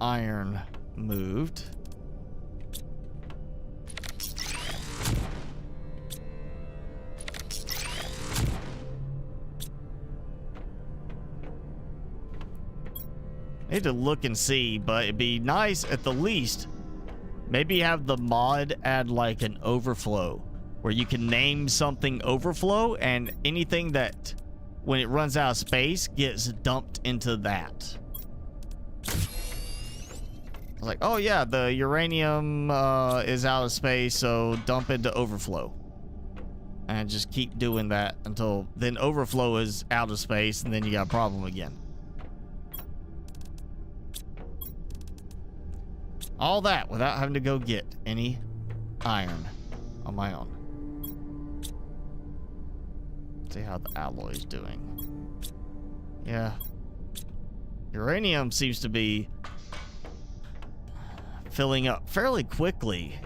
iron moved. Need to look and see, but it'd be nice at the least maybe have the mod add like an overflow where you can name something overflow and anything that when it runs out of space gets dumped into that. Like, oh yeah, the uranium is out of space, so dump into overflow. And just keep doing that until then overflow is out of space and then you got a problem again. All that without having to go get any iron on my own. Let's see how the alloy is doing. Yeah. Uranium seems to be filling up fairly quickly.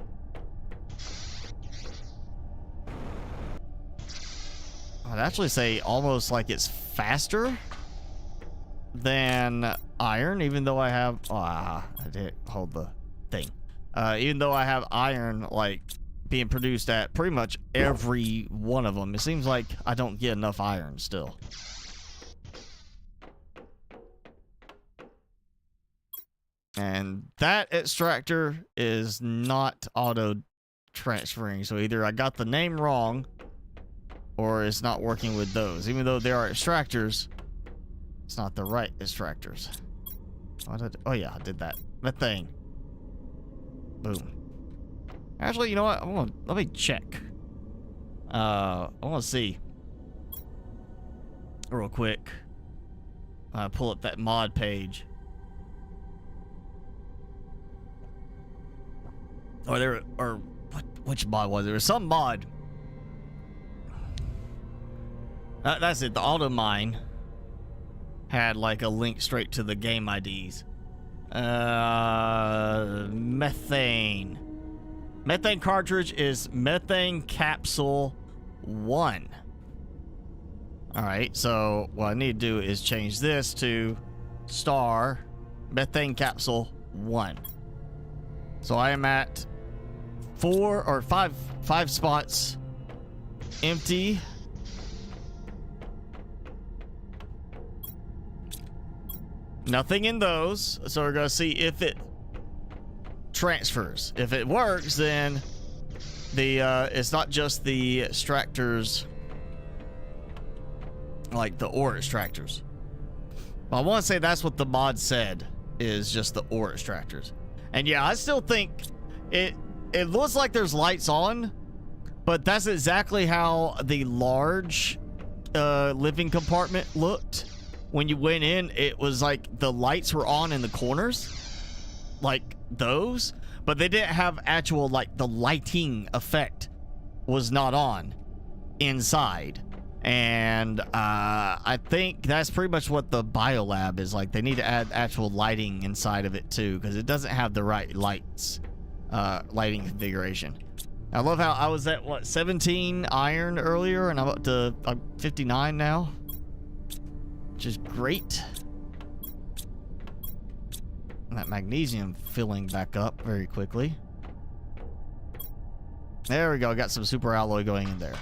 I'd actually say almost like it's faster than iron, even though I have... I did hold the thing. Even though I have iron, like, being produced at pretty much every one of them, it seems like I don't get enough iron still. And that extractor is not auto-transferring, so either I got the name wrong, or it's not working with those. Even though there are extractors, it's not the right extractors. Oh yeah, I did that. Methane. Boom. Actually, you know what? Let me check. I want to see real quick. Pull up that mod page. Which mod was it? There was some mod. That's it. The auto mine had like a link straight to the game IDs. Methane. Methane cartridge is methane capsule 1. Alright, so what I need to do is change this to star methane capsule 1. So I am at 4 or 5 spots empty. Nothing in those. So we're going to see if it transfers. If it works, then it's not just the extractors, like the ore extractors. I want to say that's what the mod said, is just the ore extractors. And yeah, I still think it looks like there's lights on, but that's exactly how the large living compartment looked. When you went in, it was like the lights were on in the corners, like those, but they didn't have actual, like, the lighting effect was not on inside. And I think that's pretty much what the biolab is like. They need to add actual lighting inside of it too, because it doesn't have the right lights, lighting configuration. I love how I was at, what, 17 iron earlier, and I'm up to 59 now, which is great. And that magnesium filling back up very quickly. There we go. Got some super alloy going in there.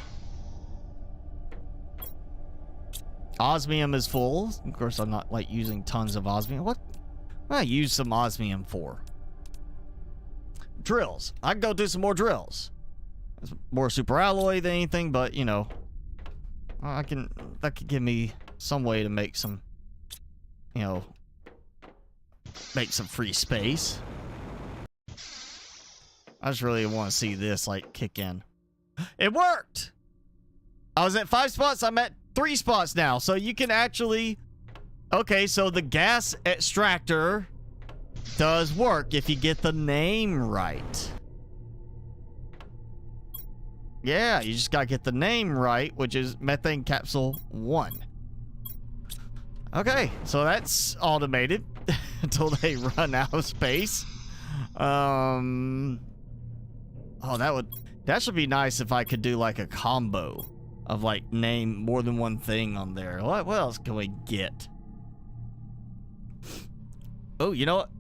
Osmium is full. Of course, I'm not, like, using tons of osmium. What I use some osmium for? Drills. I can go do some more drills. It's more super alloy than anything, but, you know, that could give me some way to make some, you know, make some free space. I just really want to see this, like, kick in. It worked! I was at 5 spots. I'm at 3 spots now. So you can actually... Okay, so the gas extractor does work if you get the name right. Yeah, you just gotta get the name right, which is methane capsule 1. Okay, so that's automated until they run out of space. Oh, that should be nice if I could do like a combo of, like, name more than one thing on there. What else can we get? Oh, you know what?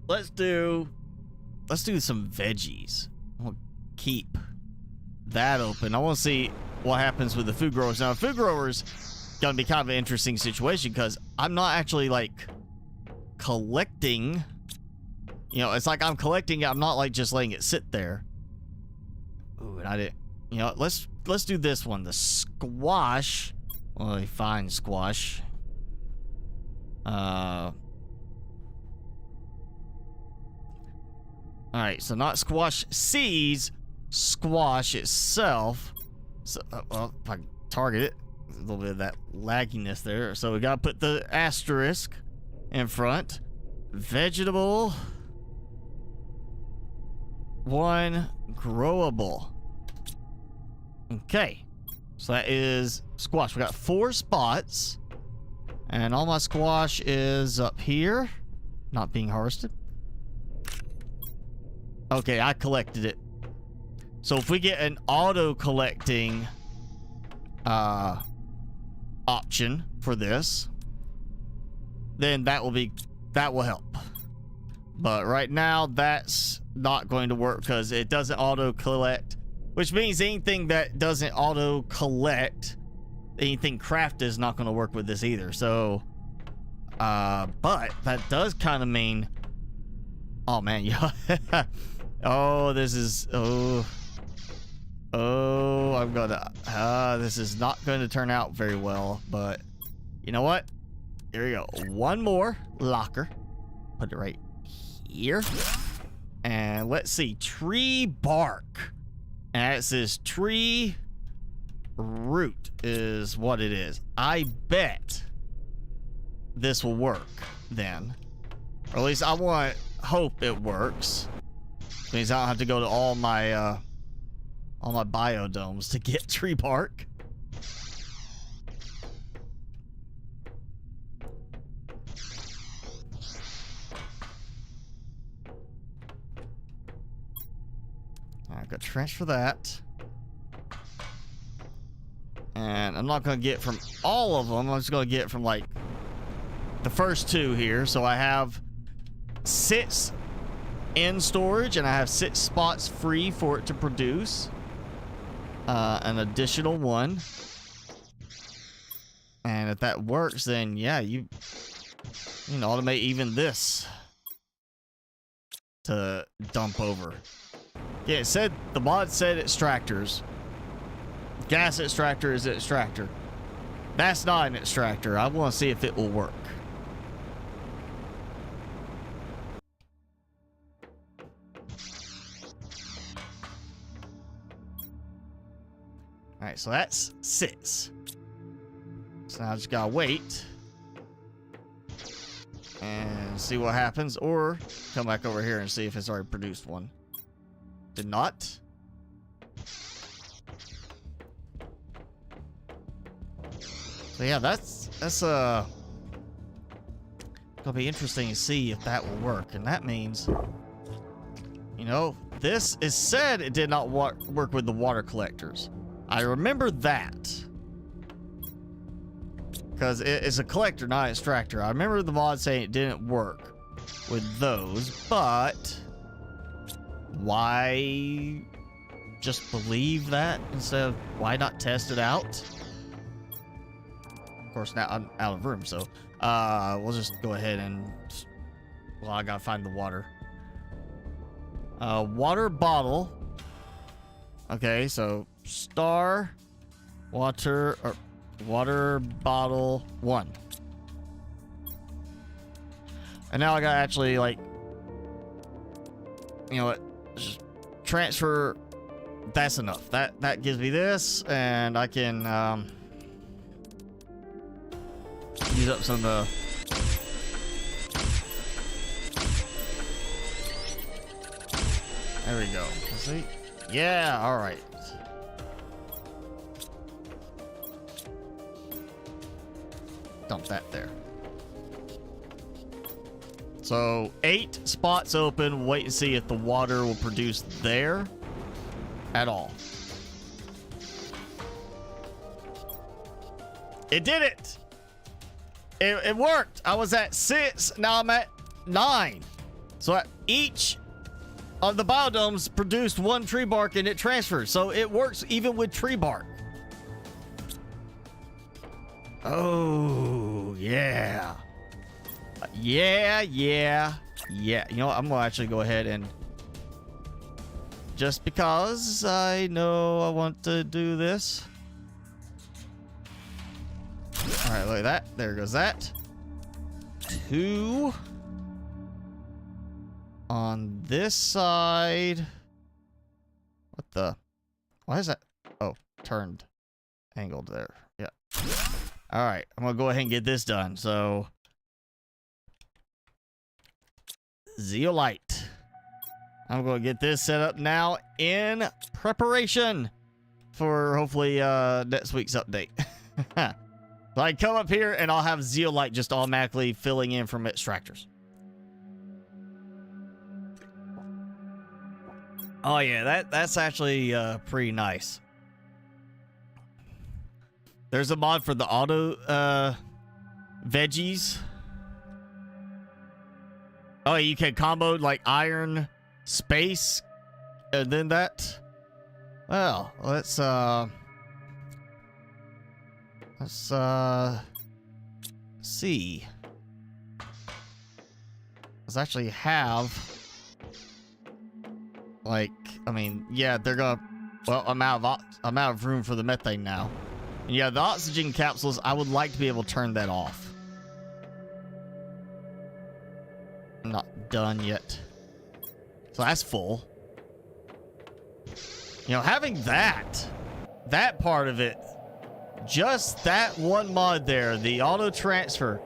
Let's do some veggies. I'll keep that open. I want to see what happens with the food growers. Now, food growers gonna be kind of an interesting situation because I'm not actually, like, collecting. You know, it's like I'm collecting it. I'm not, like, just letting it sit there. Ooh, and I didn't. You know, let's do this one. The squash. Well, a fine squash. All right, so not squash seeds, squash itself. So, well, if I target it, there's a little bit of that lagginess there. So we gotta put the asterisk in front. Vegetable. 1 growable. Okay, so that is squash. We got 4 spots, and all my squash is up here, not being harvested. Okay, I collected it. So if we get an auto collecting option for this, then that will help. But right now, that's not going to work because it doesn't auto collect. Which means anything that doesn't auto-collect, anything crafted is not going to work with this either. So, but that does kind of mean... Oh, man, yeah. Oh, this is... Oh, I'm gonna... this is not going to turn out very well, but... You know what? Here we go. 1 more locker. Put it right here. And let's see. Tree bark. And it says tree root is what it is. I bet this will work then. Or at least I hope it works. It means I don't have to go to all my biodomes to get tree bark. I've got to transfer that. And I'm not going to get from all of them. I'm just going to get from, like, the first 2 here. So I have 6 in storage, and I have 6 spots free for it to produce. An additional 1. And if that works, then, yeah, You can automate even this to dump over. Yeah, it said, the mod said extractors. Gas extractor is an extractor. That's not an extractor. I want to see if it will work. Alright, so that's 6. So now I just gotta wait and see what happens, or come back over here and see if it's already produced one. Did not. So yeah, that's gonna be interesting to see if that will work, and that means, you know, this is said it did not work with the water collectors. I remember that because it is a collector, not an extractor. I remember the mod saying it didn't work with those, but why just believe that instead of why not test it out? Of course, now I'm out of room, so we'll just go ahead and, well, I gotta find the water. Water bottle. Okay, so star water or water bottle 1. And now I gotta actually, like, you know what, just transfer. That's enough. That gives me this, and I can use up some of the there we go. See? Yeah, all right. Dump that there. So 8 spots open. Wait and see if the water will produce there at all. It did it. It worked. I was at 6. Now I'm at 9. So at each of the biodomes produced 1 tree bark, and it transfers. So it works even with tree bark. Oh, yeah. Yeah. You know what? I'm going to actually go ahead and, just because I know I want to do this. All right, look at that. There goes that. 2 on this side. What the? Why is that? Oh, turned, angled there. Yeah. All right, I'm gonna go ahead and get this done. So, zeolite. I'm gonna get this set up now in preparation for hopefully next week's update. So I come up here and I'll have zeolite just automatically filling in from extractors. Oh yeah, that's actually pretty nice. There's a mod for the auto veggies. Oh, you can combo like iron, space, and then that. Well, let's see. Let's actually have, like, I mean, yeah, they're gonna, well, I'm out of room for the methane now. And yeah, the oxygen capsules, I would like to be able to turn that off. Not done yet. So that's full. You know, having that part of it, just that one mod there, the auto transfer,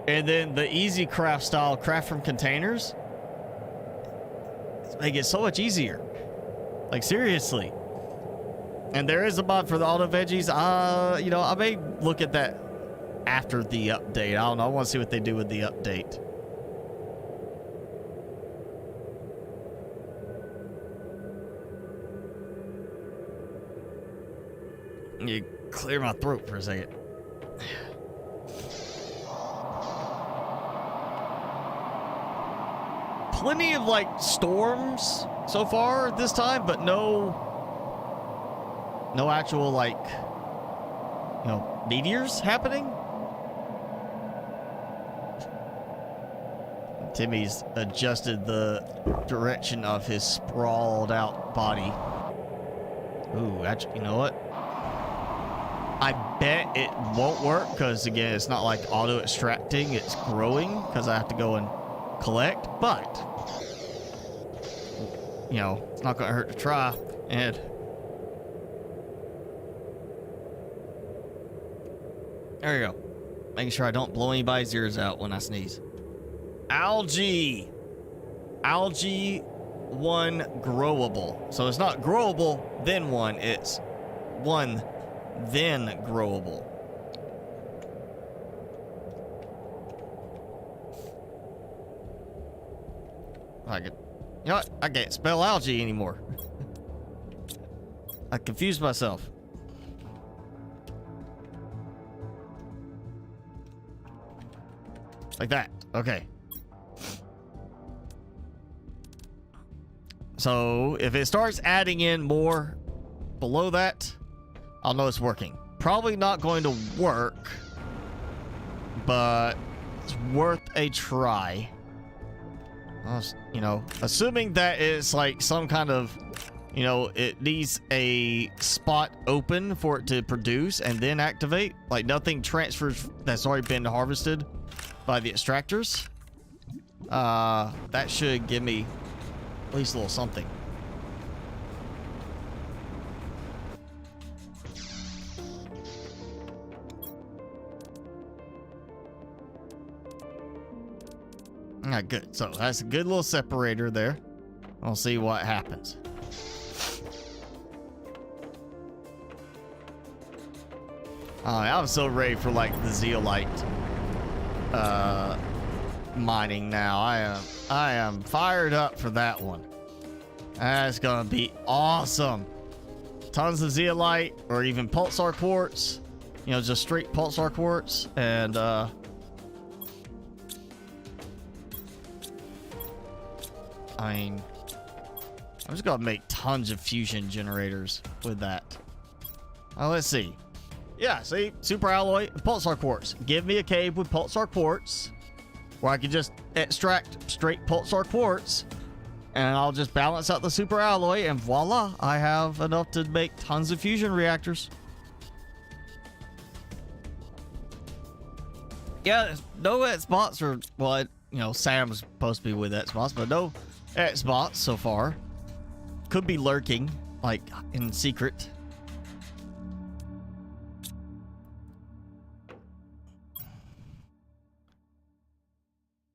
and then the easy craft style craft from containers, make it so much easier. Like, seriously. And there is a mod for the auto veggies. You know, I may look at that after the update. I don't know. I want to see what they do with the update. You clear my throat for a second. Plenty of, like, storms so far this time, but no actual, like, you know, meteors happening. Timmy's adjusted the direction of his sprawled out body. Ooh, actually, you know what? I bet it won't work because, again, it's not like auto extracting. It's growing because I have to go and collect. But, you know, it's not going to hurt to try. And there you go. Making sure I don't blow anybody's ears out when I sneeze. Algae. Algae 1 growable. So it's not growable, then 1. It's 1, then growable. I could, you know what? I can't spell algae anymore. I confused myself. Like that. Okay. So if it starts adding in more below that, I'll know it's working. Probably not going to work, but it's worth a try. You know, assuming that it's like some kind of, you know, it needs a spot open for it to produce and then activate. Like nothing transfers that's already been harvested by the extractors. That should give me at least a little something. Alright, good. So that's a good little separator there. I'll see what happens. I'm so ready for like the zeolite mining now. I am fired up for that one. That's gonna be awesome. Tons of zeolite or even pulsar quartz. You know, just straight pulsar quartz. And I mean, I'm just gonna make tons of fusion generators with that. Let's see. Yeah, see, super alloy, pulsar quartz. Give me a cave with pulsar quartz, where I can just extract straight pulsar quartz, and I'll just balance out the super alloy, and voila, I have enough to make tons of fusion reactors. Yeah, no X-bots or, well, you know, Sam's supposed to be with X-bots, but no X-bots so far. Could be lurking, like, in secret.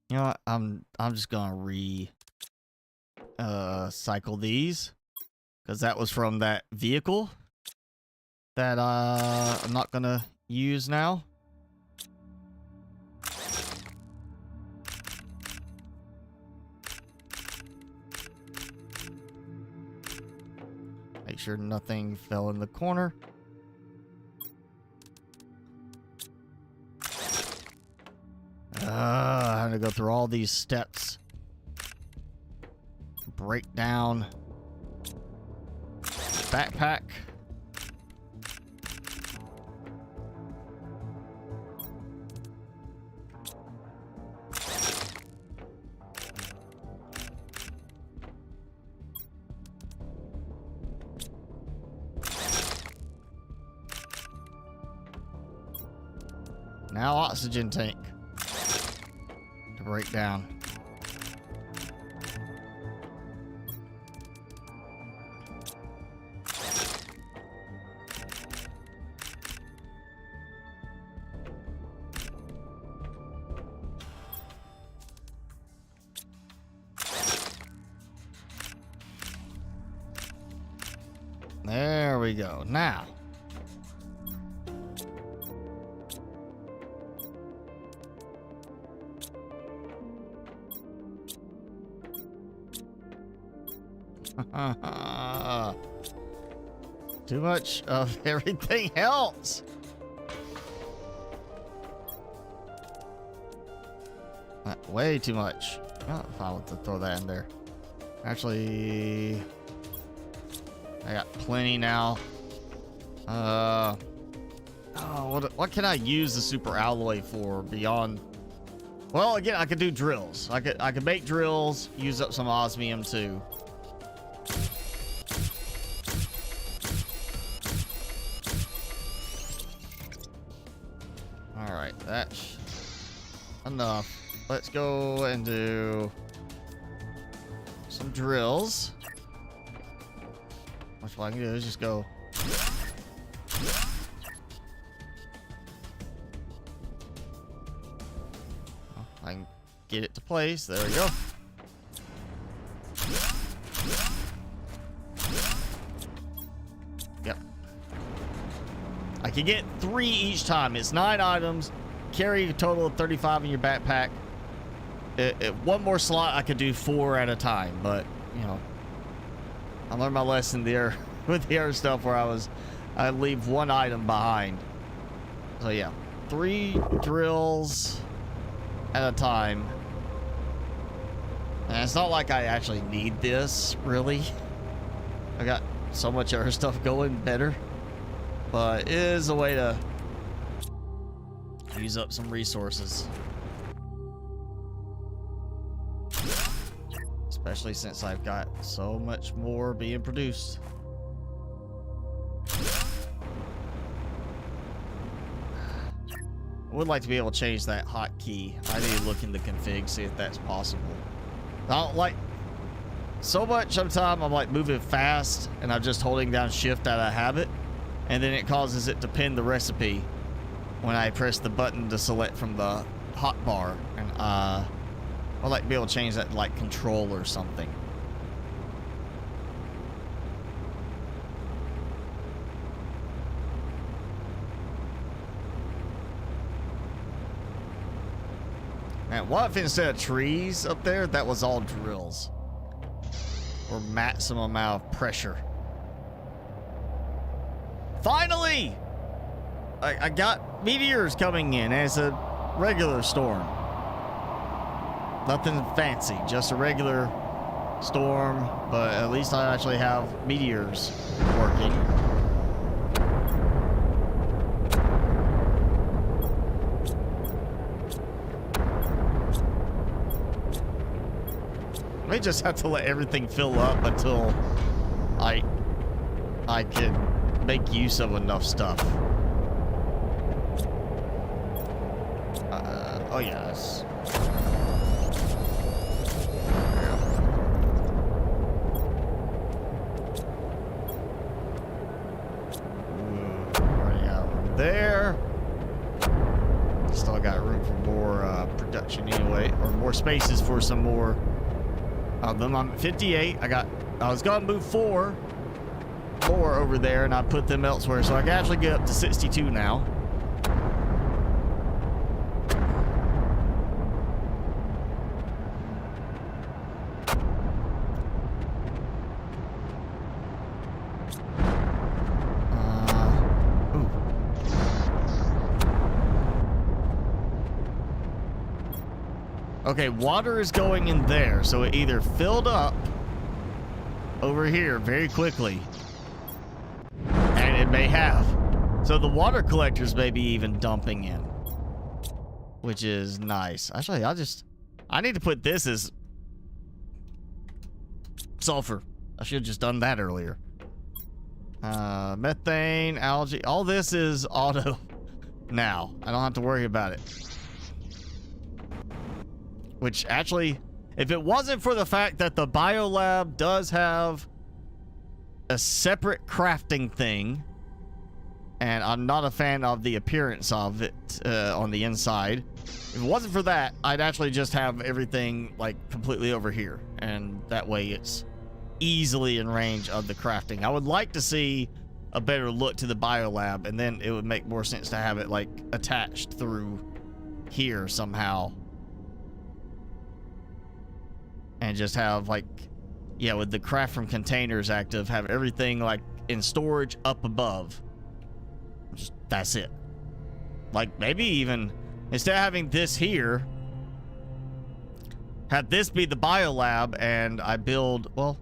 You know what? I'm just gonna cycle these, because that was from that vehicle that I'm not gonna use now. Make sure nothing fell in the corner. I have to go through all these steps. Break down. Backpack. Now oxygen tank to break down. There we go. Now, too much of everything else. Way too much. Oh, if I want to throw that in there. Actually, I got plenty now. Oh, what can I use the super alloy for beyond Well, again, I could do drills. I could make drills, use up some osmium too. All right, that's enough. Let's go and do some drills. Which what I can do is just go. I can get it to place. There we go. Yep. I can get 3 each time. It's 9 items. Carry a total of 35 in your backpack. One more slot, I could do 4 at a time. But, you know, I learned my lesson there with the other stuff where I leave 1 item behind. So, yeah. 3 drills at a time. And it's not like I actually need this, really. I got so much other stuff going better. But it is a way to use up some resources. Especially since I've got so much more being produced. I would like to be able to change that hotkey. I need to look in the config, see if that's possible. I don't like so much sometimes I'm like moving fast and I'm just holding down shift out of habit, and then it causes it to pin the recipe when I press the button to select from the hotbar. And I'd like to be able to change that to like control or something. Man, what if instead of trees up there, that was all drills? Or maximum amount of pressure. Finally! I got meteors coming in as a regular storm. Nothing fancy, just a regular storm, but at least I actually have meteors working. I may just have to let everything fill up until I can make use of enough stuff. Oh yes. Already got room there. Still got room for more production anyway, or more spaces for some more. Them I'm at 58. I was gonna move 4 over there, and I put them elsewhere, so I can actually get up to 62 now. Okay, water is going in there, so it either filled up over here very quickly, and it may have. So the water collectors may be even dumping in, which is nice. Actually, I need to put this as sulfur. I should have just done that earlier. Methane, algae, all this is auto now. I don't have to worry about it. Which actually, if it wasn't for the fact that the biolab does have a separate crafting thing, and I'm not a fan of the appearance of it on the inside. If it wasn't for that, I'd actually just have everything like completely over here, and that way it's easily in range of the crafting. I would like to see a better look to the biolab, and then it would make more sense to have it like attached through here somehow. And just have like, yeah, with the craft from containers active, have everything like in storage up above. Just, that's it. Like maybe even instead of having this here, have this be the biolab, and I build, well,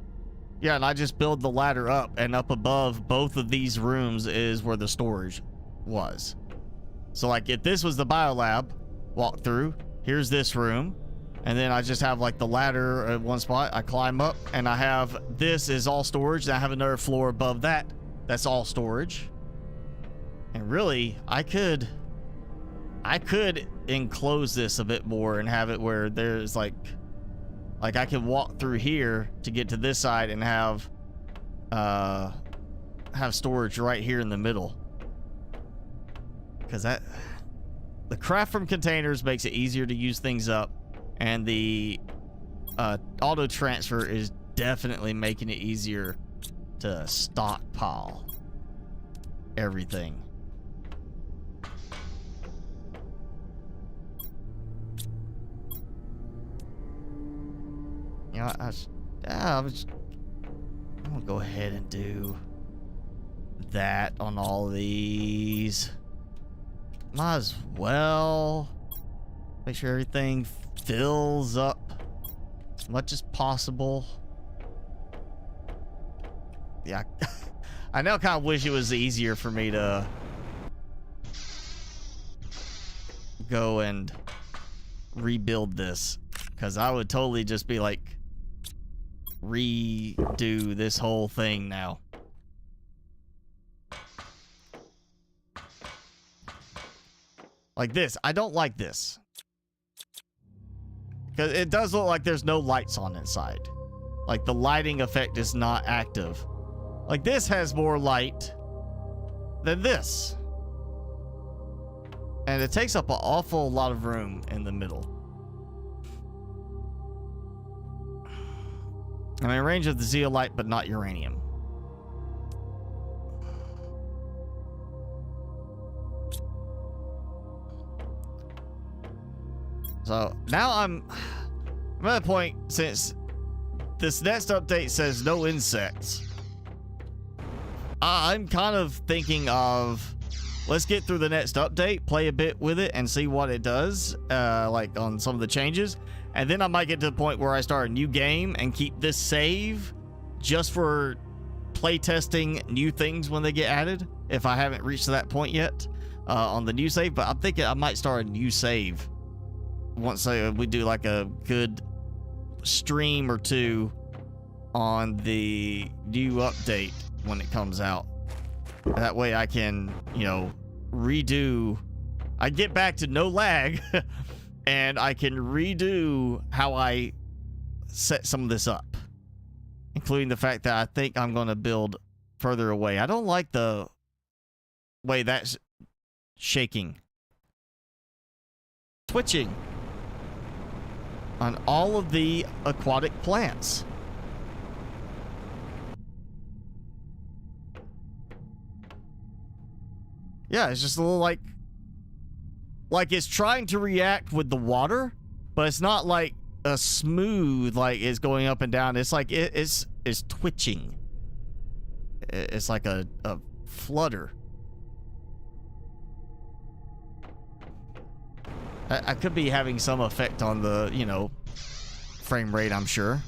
yeah, and I just build the ladder up, and up above both of these rooms is where the storage was. So like if this was the biolab walkthrough, here's this room, and then I just have like the ladder at one spot. I climb up, and I have this is all storage, and I have another floor above that that's all storage. And really, I could enclose this a bit more and have it where there's like I can walk through here to get to this side and have storage right here in the middle. Because the craft from containers makes it easier to use things up, and the auto transfer is definitely making it easier to stockpile everything. You know, I'm gonna go ahead and do that on all these. Might as well make sure everything fills up as much as possible. Yeah, I now kind of wish it was easier for me to go and rebuild this, because I would totally just be like redo this whole thing now. Like this. I don't like this, because it does look like there's no lights on inside. Like the lighting effect is not active. Like this has more light than this, and it takes up an awful lot of room in the middle. I'm in range of the zeolite, but not uranium. So now I'm at a point, since this next update says no insects, I'm kind of thinking of, let's get through the next update, play a bit with it, and see what it does, like on some of the changes. And then I might get to the point where I start a new game and keep this save just for playtesting new things when they get added, if I haven't reached that point yet on the new save. But I'm thinking I might start a new save once we do like a good stream or two on the new update when it comes out. That way I can, you know, redo. I get back to no lag and I can redo how I set some of this up, including the fact that I think I'm going to build further away. I don't like the way that's shaking, twitching on all of the aquatic plants. Yeah, it's just a little like it's trying to react with the water, but it's not like a smooth, like it's going up and down. It's like it's twitching. It's like a flutter. I could be having some effect on the, you know, frame rate, I'm sure.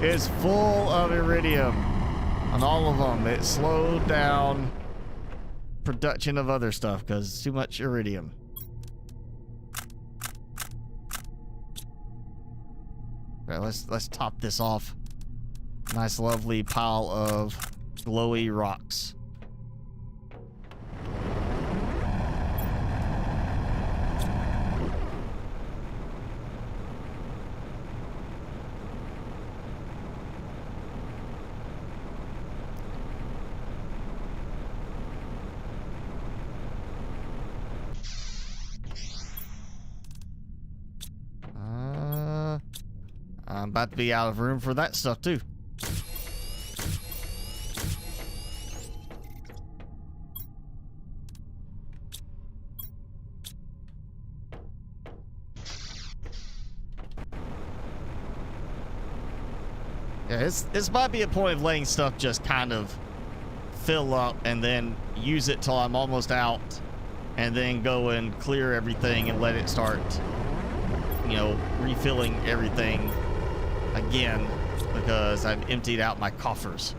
It's full of iridium on all of them. It slowed down production of other stuff because it's too much iridium. All right, let's top this off. Nice lovely pile of glowy rocks. I'm about to be out of room for that stuff too. Yeah, this might be a point of letting stuff just kind of fill up and then use it till I'm almost out and then go and clear everything and let it start, you know, refilling everything again because I've emptied out my coffers.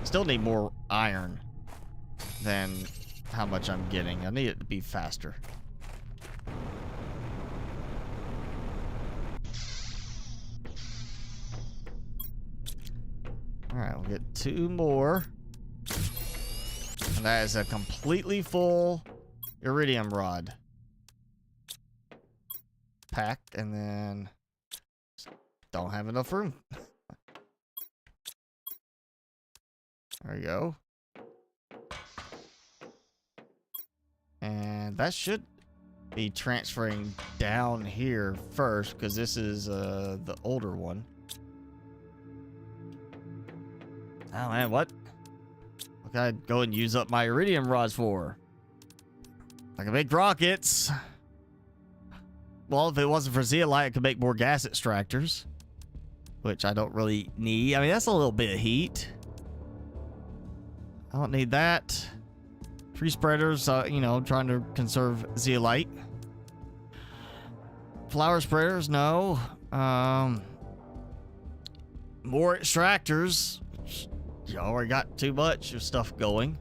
Still need more iron than how much I'm getting. I need it to be faster. Alright, we'll get 2 more. And that is a completely full iridium rod pack, and then don't have enough room. There we go. And that should be transferring down here first, because this is the older one. Oh man, what? What can I go and use up my iridium rods for? I can make rockets. Well, if it wasn't for zeolite, I could make more gas extractors, which I don't really need. I mean, that's a little bit of heat. I don't need that. Tree spreaders, you know, trying to conserve zeolite. Flower spreaders, no. More extractors. You already got too much of stuff going.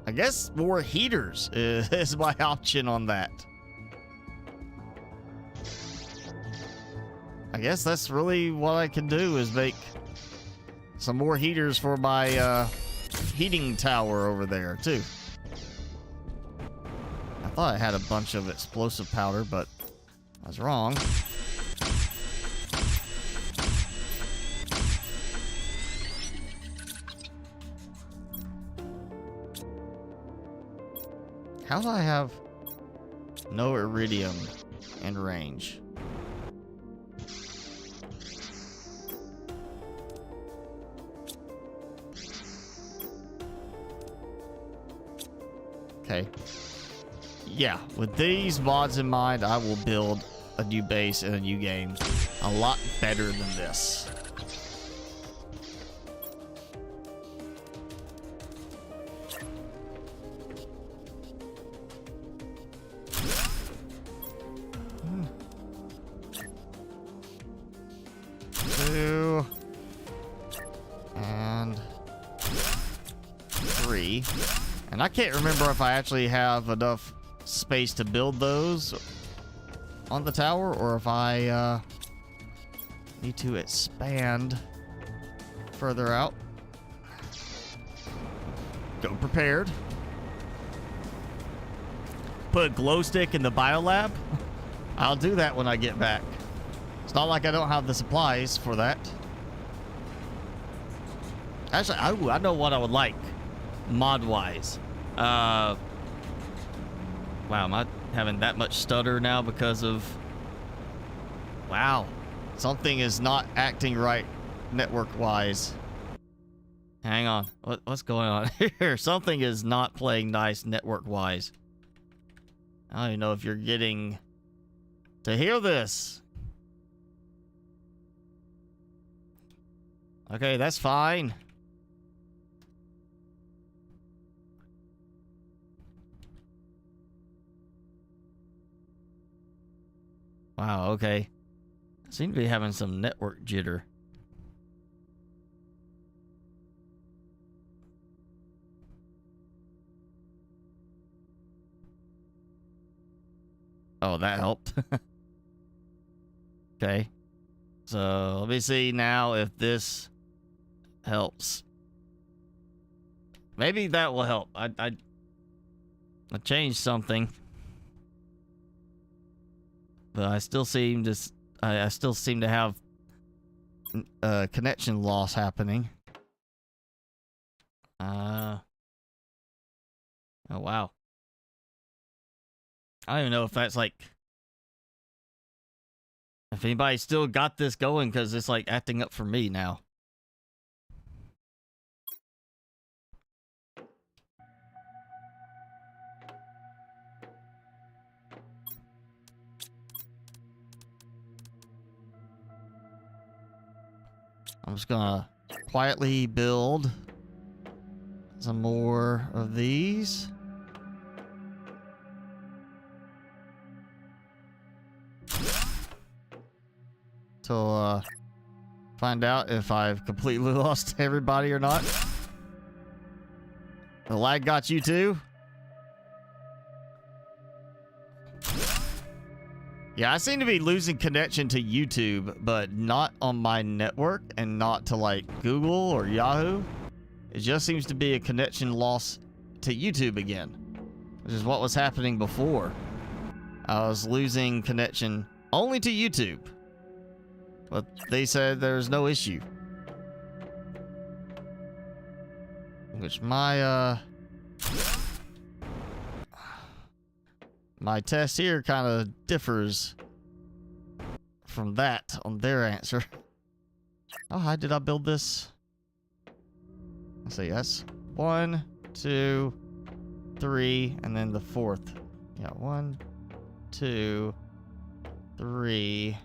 I guess more heaters is my option on that. I guess that's really what I can do, is make some more heaters for my heating tower over there too. I thought I had a bunch of explosive powder, but I was wrong. How do I have no iridium in range? Okay. Yeah, with these mods in mind, I will build a new base in a new game a lot better than this. Two and 3. And I can't remember if I actually have enough space to build those on the tower, or if I need to expand further out. Go prepared. Put a glow stick in the biolab. I'll do that when I get back. It's not like I don't have the supplies for that. Actually, I know what I would like mod-wise. Wow, am I having that much stutter now because of... Wow. Something is not acting right network-wise. Hang on. What's going on here? Something is not playing nice network-wise. I don't even know if you're getting to hear this. Okay, that's fine. Wow, okay. I seem to be having some network jitter. Oh, that helped. Okay. So, let me see now if this helps. Maybe that will help. I changed something. But I still seem to I still seem to have connection loss happening. Oh wow. I don't even know if that's like, if anybody still got this going, because it's like acting up for me now. I'm just gonna quietly build some more of these. Till find out if I've completely lost everybody or not. The lag got you too? Yeah, I seem to be losing connection to YouTube, but not on my network and not to like Google or Yahoo. It just seems to be a connection loss to YouTube again, which is what was happening before. I was losing connection only to YouTube, but they said there's no issue. Which my test here kind of differs from that on their answer. Oh, how did I build this? Let's see, that's 1, 2, 3, and then the 4th. Yeah, 1, 2, 3,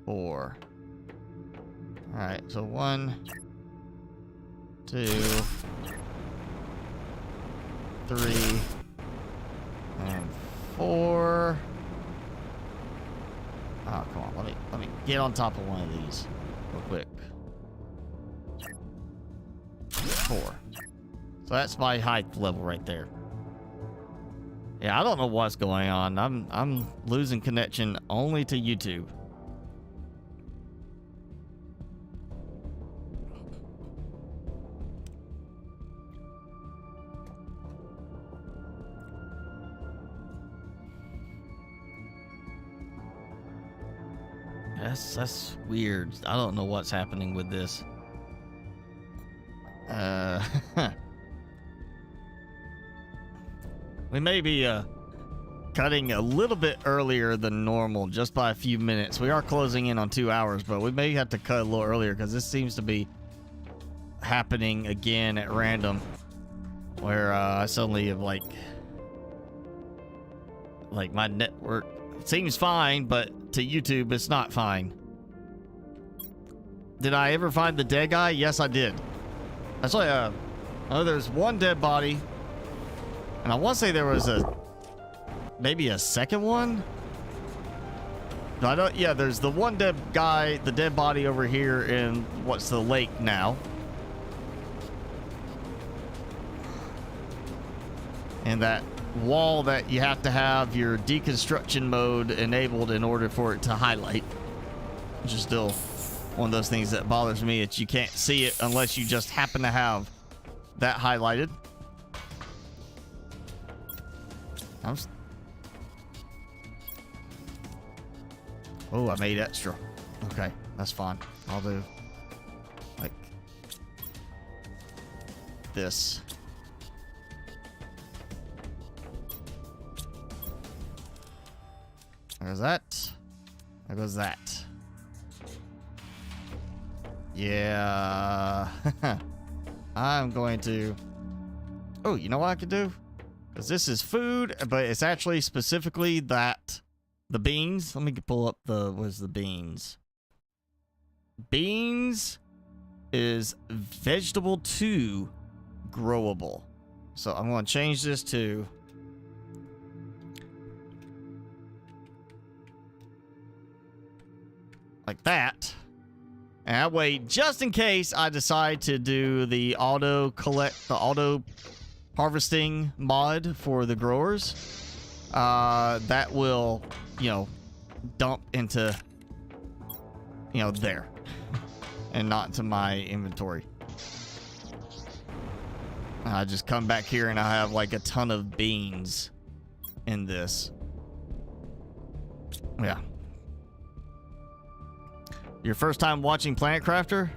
4. Alright, so 1, 2, 3, and 4. Oh, come on, let me get on top of one of these real quick. 4. So that's my height level right there. Yeah, I don't know what's going on. I'm losing connection only to YouTube. That's weird. I don't know what's happening with this. We may be cutting a little bit earlier than normal, just by a few minutes. We are closing in on 2 hours, but we may have to cut a little earlier because this seems to be happening again at random, where I suddenly have like my network seems fine, but to YouTube it's not fine. Did I ever find the dead guy? Yes, I did. Actually, oh, there's one dead body, and I want to say there was maybe a second one. No, I don't. Yeah, there's the one dead guy, the dead body over here in what's the lake now, and that wall that you have to have your deconstruction mode enabled in order for it to highlight, which is still one of those things that bothers me. It's you can't see it unless you just happen to have that highlighted. Oh, I made extra. Okay, that's fine. I'll do like this. There's that. There goes that. Yeah. I'm going to... Oh, you know what I could do? Because this is food, but it's actually specifically that... The beans. Let me pull up the... What's the beans? Beans is vegetable 2 growable. So I'm going to change this to... like that. And that way, just in case I decide to do the auto harvesting mod for the growers, that will, you know, dump into, you know, there and not into my inventory. I just come back here and I have like a ton of beans in this. Yeah. Your first time watching Planet Crafter?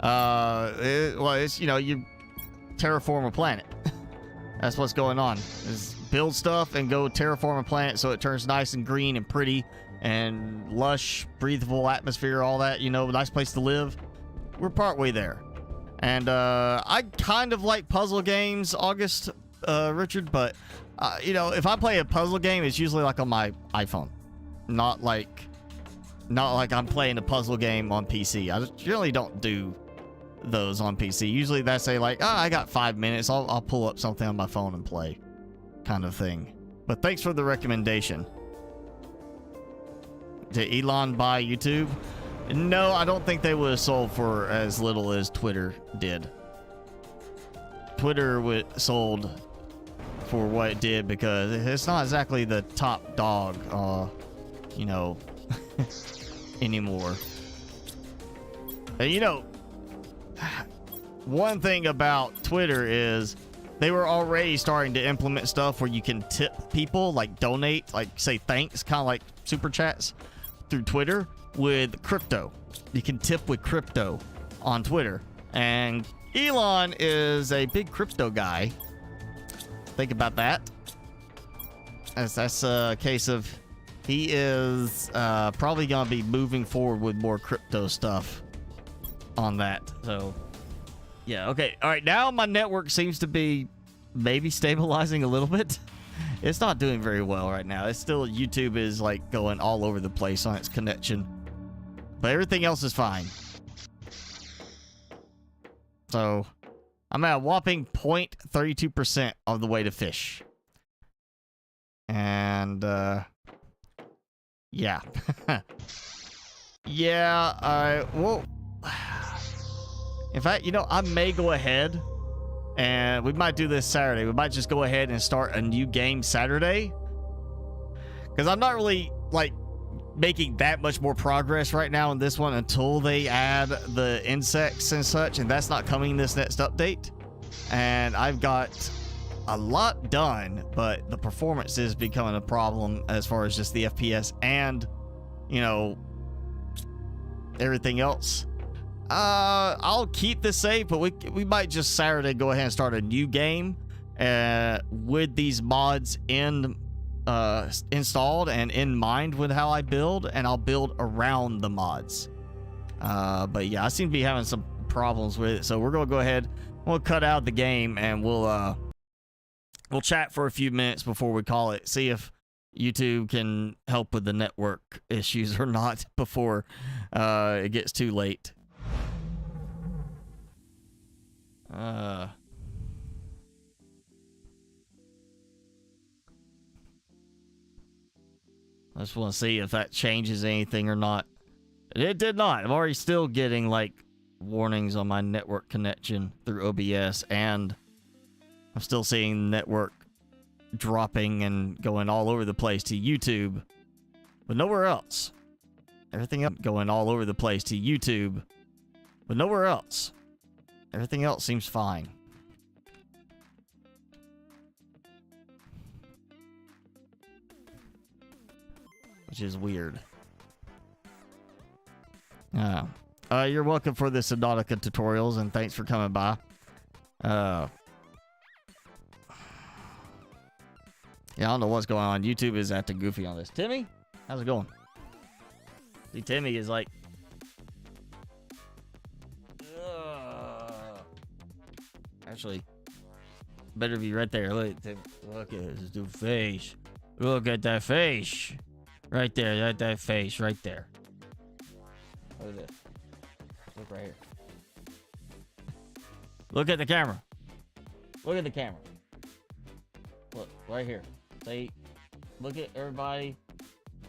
Well, it's, you know, you terraform a planet. That's what's going on. Is build stuff and go terraform a planet so it turns nice and green and pretty and lush, breathable atmosphere, all that, you know, nice place to live. We're partway there. And I kind of like puzzle games, August, Richard, but, you know, if I play a puzzle game, it's usually like on my iPhone. Not like Not like I'm playing a puzzle game on PC. I generally don't do those on PC. Usually that's a like, oh, I got 5 minutes. I'll pull up something on my phone and play kind of thing. But thanks for the recommendation. Did Elon buy YouTube? No, I don't think they would have sold for as little as Twitter did. Twitter sold for what it did because it's not exactly the top dog, you know, anymore. And you know, one thing about Twitter is they were already starting to implement stuff where you can tip people, like donate, like say thanks, kind of like super chats through Twitter with crypto. You can tip with crypto on Twitter. And Elon is a big crypto guy. Think about that. That's a case of he is probably going to be moving forward with more crypto stuff on that. So, yeah, okay. All right, now my network seems to be maybe stabilizing a little bit. It's not doing very well right now. It's still, YouTube is like going all over the place on its connection. But everything else is fine. So, I'm at a whopping 0.32% of the way to fish. And, yeah. Yeah, well, in fact, you know, I may go ahead and we might do this Saturday. We might just go ahead and start a new game Saturday. Because I'm not really, like, making that much more progress right now in this one until they add the insects and such, and that's not coming this next update. And I've got a lot done, but the performance is becoming a problem as far as just the FPS and, you know, everything else. I'll keep this safe, but we might just Saturday go ahead and start a new game with these mods installed and in mind with how I build, and I'll build around the mods. But yeah, I seem to be having some problems with it, so we're gonna go ahead, we'll cut out the game, and we'll chat for a few minutes before we call it, see if YouTube can help with the network issues or not before it gets too late. I just want to see if that changes anything or not. It did not. I'm already still getting like warnings on my network connection through OBS, and I'm still seeing network dropping and going all over the place to YouTube, but nowhere else. Everything else going all over the place to YouTube, but nowhere else. Everything else seems fine. Which is weird. You're welcome for the Subnautica tutorials, and thanks for coming by. Yeah, I don't know what's going on. YouTube is acting goofy on this. Timmy, how's it going? See, Timmy is like... Actually, better be right there. Look at the face. Look at that face. Right there. That face right there. Look at this. Look right here. Look at the camera. Look at the camera. Look, right here. Say, look at everybody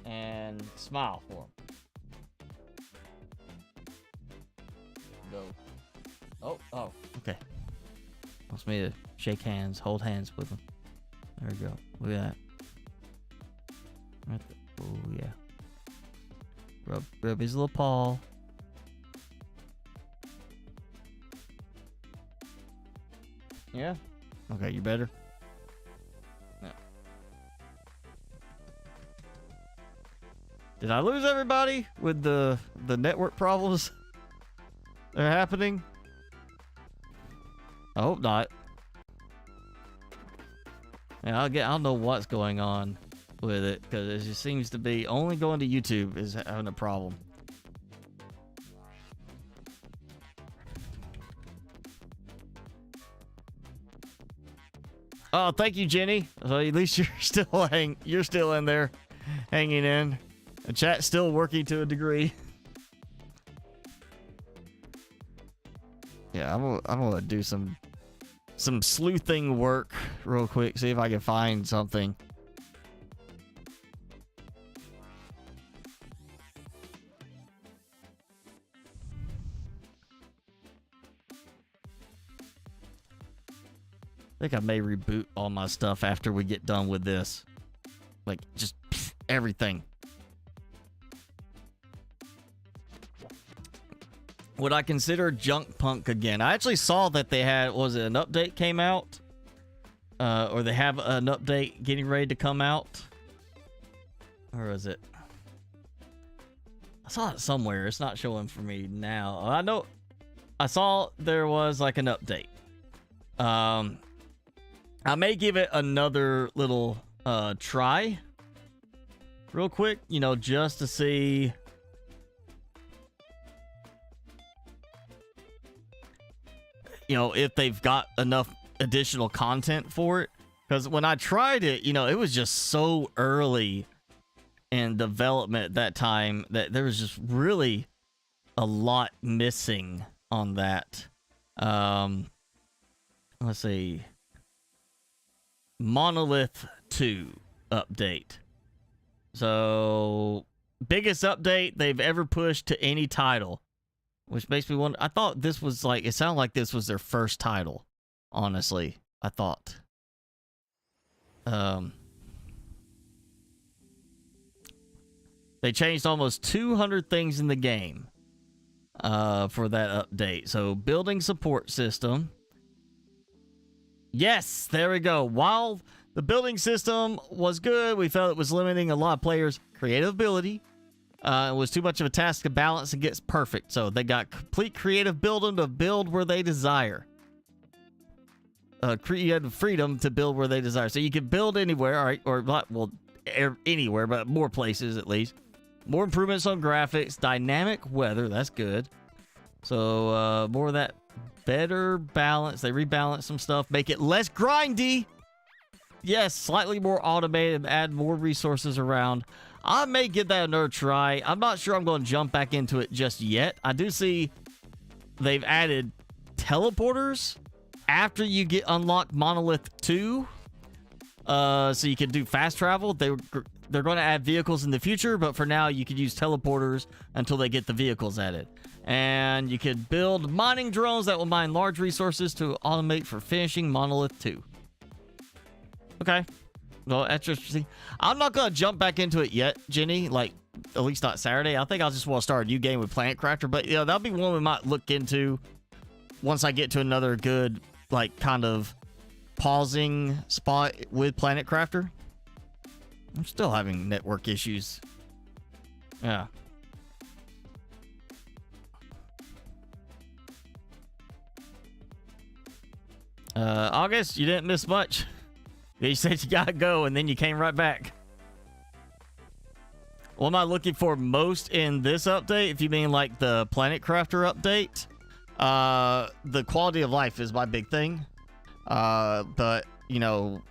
and smile for them. Go. Oh, okay. Wants me to shake hands, hold hands with him. There we go. Look at that. Right there. Oh, yeah. Rub his little paw. Yeah? Okay, you better? No. Did I lose everybody with the network problems that are happening? I hope not. Yeah, I don't know what's going on with it, because it just seems to be only going to YouTube is having a problem. Oh, thank you, Jenny. So at least you're still in there, hanging in. The chat's still working to a degree. Yeah, I'm gonna do some sleuthing work real quick, see if I can find something. I think I may reboot all my stuff after we get done with this. Like, just everything. Would I consider Junk Punk again? I actually saw that they had, was it an update came out? Or they have an update getting ready to come out? Or is it? I saw it somewhere. It's not showing for me now. I know I saw there was like an update. I may give it another little try real quick, you know, just to see. You know, if they've got enough additional content for it. Because when I tried it, you know, it was just so early in development at that time that there was just really a lot missing on that. Let's see. Monolith 2 update. So, biggest update they've ever pushed to any title. Which makes me wonder. I thought this was like, it sounded like this was their first title. Honestly, I thought. They changed almost 200 things in the game for that update. So, building support system. Yes, there we go. While the building system was good, we felt it was limiting a lot of players' creative ability. It was too much of a task to balance and get perfect. So they got complete creative building to build where they desire. Creative freedom to build where they desire. So you can build anywhere, all right, or not, well, anywhere, but more places at least. More improvements on graphics, dynamic weather. That's good. So more of that. Better balance. They rebalance some stuff. Make it less grindy. Yes, slightly more automated. Add more resources around. I may give that another try. I'm not sure I'm going to jump back into it just yet. I do see they've added teleporters after you get unlocked Monolith 2. So you can do fast travel. They're going to add vehicles in the future, but for now you can use teleporters until they get the vehicles added. And you could build mining drones that will mine large resources to automate for finishing Monolith 2. Okay. Well, that's interesting. I'm not going to jump back into it yet, Jenny. Like, at least not Saturday. I think I'll just want to start a new game with Planet Crafter. But, yeah, that'll be one we might look into once I get to another good, like, kind of pausing spot with Planet Crafter. I'm still having network issues. Yeah. August, you didn't miss much. You said you gotta go, and then you came right back. What am I looking for most in this update? If you mean like the Planet Crafter update, the quality of life is my big thing. But, you know,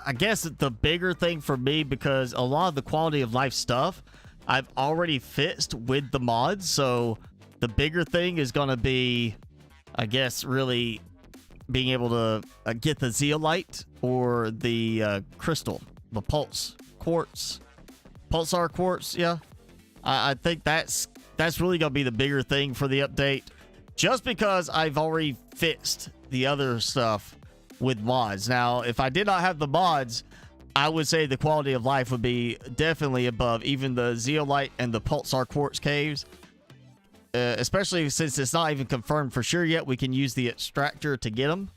I guess the bigger thing for me, because a lot of the quality of life stuff I've already fixed with the mods. So the bigger thing is going to be, I guess, really being able to get the zeolite or the crystal, the pulsar quartz. Yeah, I think that's really gonna be the bigger thing for the update, just because I've already fixed the other stuff with mods. Now, if I did not have the mods, I would say the quality of life would be definitely above even the zeolite and the pulsar quartz caves. Especially since it's not even confirmed for sure yet, we can use the extractor to get them.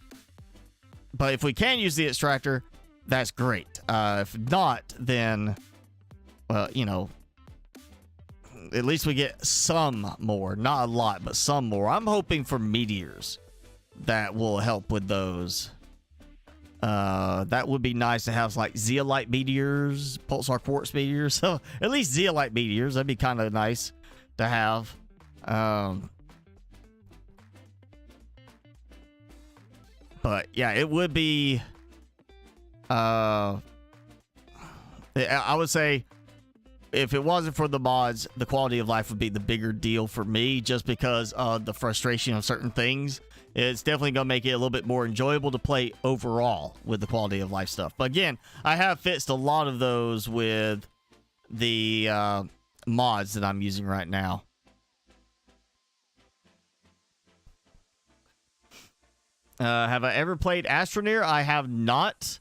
But if we can use the extractor, that's great. If not, then, well, you know, at least we get some more. Not a lot, but some more. I'm hoping for meteors that will help with those. That would be nice to have, like, zeolite meteors, pulsar quartz meteors. So at least zeolite meteors, that'd be kind of nice to have. But yeah, it would be, I would say if it wasn't for the mods, the quality of life would be the bigger deal for me, just because of the frustration of certain things. It's definitely going to make it a little bit more enjoyable to play overall with the quality of life stuff. But again, I have fixed a lot of those with the mods that I'm using right now. Have I ever played Astroneer? I have not,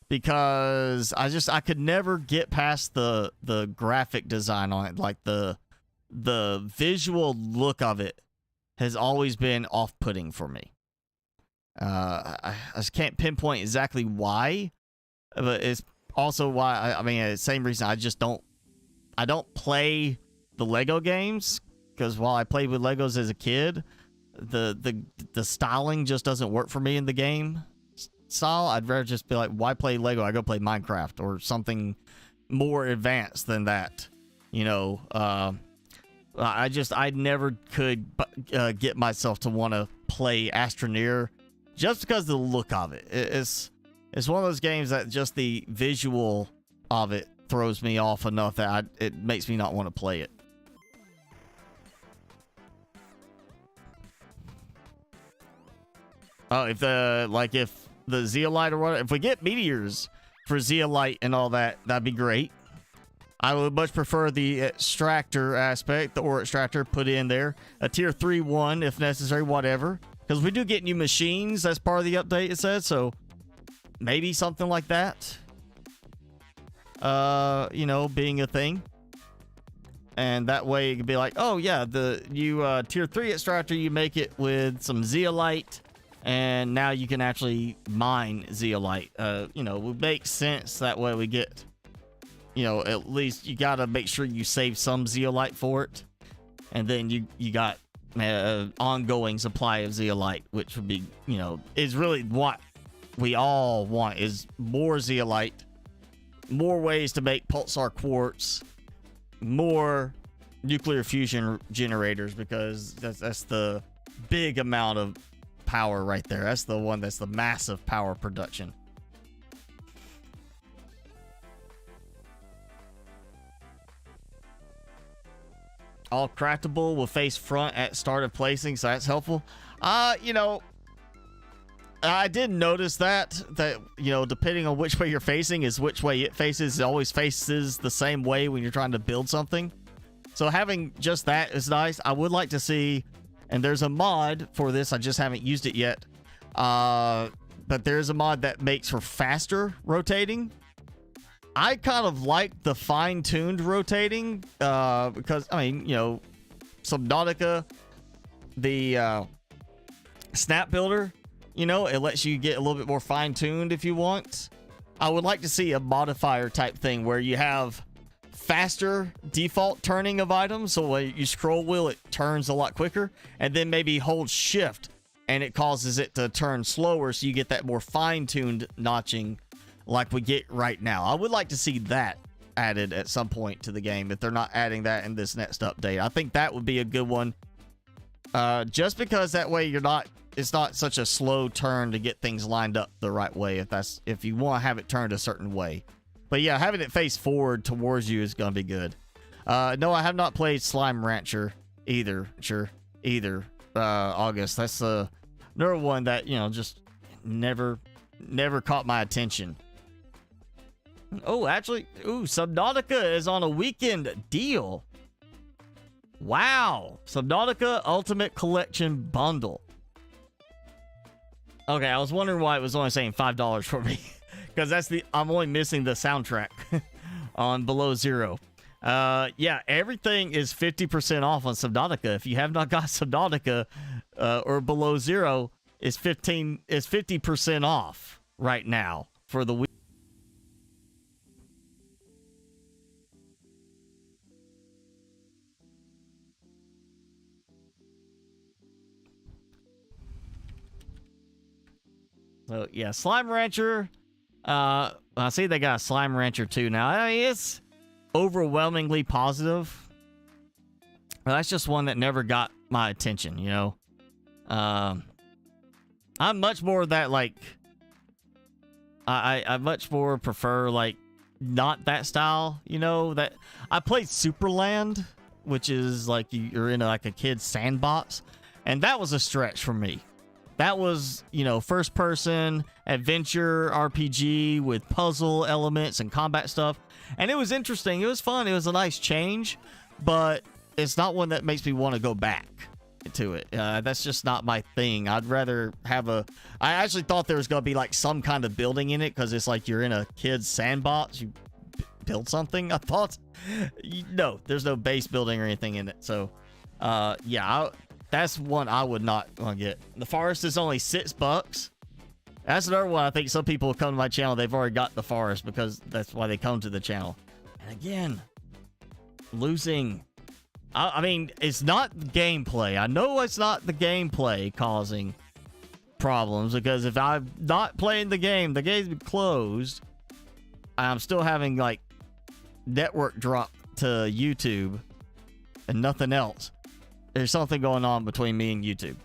because I could never get past the graphic design on it. Like the visual look of it has always been off-putting for me. I just can't pinpoint exactly why, but it's also why I mean, same reason I don't play the Lego games, because while I played with Legos as a kid, the styling just doesn't work for me in the game style. I'd rather just be like, why play Lego? I go play Minecraft or something more advanced than that. You know, I never could get myself to want to play Astroneer just because of the look of it. It's one of those games that just the visual of it throws me off enough that it makes me not want to play it. Oh, if the zeolite or whatever, if we get meteors for zeolite and all that, that'd be great. I would much prefer the extractor aspect, the ore extractor put in there. A tier 3 one if necessary, whatever. Because we do get new machines as part of the update, it says, so maybe something like that. You know, being a thing. And that way it could be like, oh yeah, tier 3 extractor, you make it with some zeolite, and now you can actually mine zeolite. You know, it would make sense. That way we get, you know, at least you gotta make sure you save some zeolite for it, and then you got ongoing supply of zeolite, which would be, you know, is really what we all want, is more zeolite, more ways to make pulsar quartz, more nuclear fusion generators, because that's the big amount of power right there. That's the one that's the massive power production. All craftable will face front at start of placing, so that's helpful. You know, I did notice that you know, depending on which way you're facing is which way it faces. It always faces the same way when you're trying to build something. So having just that is nice. I would like to see, and there's a mod for this, I just haven't used it yet. But there's a mod that makes for faster rotating. I kind of like the fine-tuned rotating, because, I mean, you know, Subnautica, the snap builder, you know, it lets you get a little bit more fine-tuned if you want. I would like to see a modifier type thing where you have faster default turning of items, so when you scroll wheel, it turns a lot quicker, and then maybe hold shift and it causes it to turn slower, so you get that more fine-tuned notching like we get right now. I would like to see that added at some point to the game if they're not adding that in this next update. I think that would be a good one, just because that way it's not such a slow turn to get things lined up the right way, if you want to have it turned a certain way. But yeah, having it face forward towards you is going to be good. No, I have not played Slime Rancher either. August. That's another one that, you know, just never caught my attention. Oh, actually, Subnautica is on a weekend deal. Wow. Subnautica Ultimate Collection Bundle. Okay, I was wondering why it was only saying $5 for me. Because I'm only missing the soundtrack on Below Zero. Yeah, everything is 50% off on Subnautica. If you have not got Subnautica or Below Zero, it's 50% off right now for the week. So yeah, Slime Rancher. I see they got a Slime Rancher 2 now. I mean, it's overwhelmingly positive. Well, that's just one that never got my attention, you know. I'm much more that, like, I much more prefer, like, not that style, you know, that I played Superland, which is like you're in like a kid's sandbox, and that was a stretch for me. That was, you know, first person adventure RPG with puzzle elements and combat stuff, and it was interesting. It was fun. It was a nice change, but it's not one that makes me want to go back to it. That's just not my thing. I'd rather have a... I actually thought there was going to be like some kind of building in it, because it's like you're in a kid's sandbox. You build something, I thought. No, there's no base building or anything in it. So, yeah, that's one I would not want to get. The forest is only $6. That's another one. I think some people come to my channel, they've already got the forest, because that's why they come to the channel. And again, losing... I mean, it's not gameplay. I know it's not the gameplay causing problems, because if I'm not playing the game's been closed, I'm still having like network drop to YouTube and nothing else. There's something going on between me and YouTube.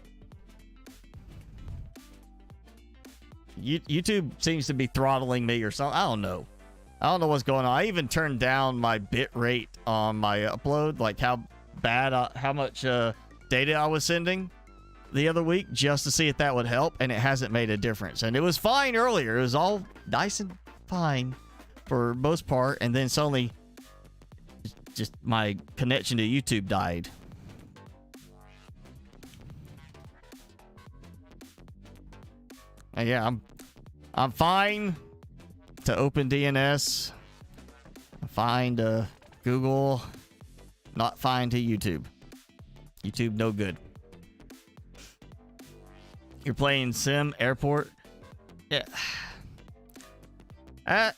YouTube seems to be throttling me or something. I don't know. I don't know what's going on. I even turned down my bit rate on my upload, like how much data I was sending the other week, just to see if that would help, and it hasn't made a difference. And it was fine earlier. It was all nice and fine for most part, and then suddenly just my connection to YouTube died. And yeah, I'm fine to open DNS. I'm fine to Google. Not fine to YouTube. YouTube, no good. You're playing Sim Airport. Yeah. Yeah,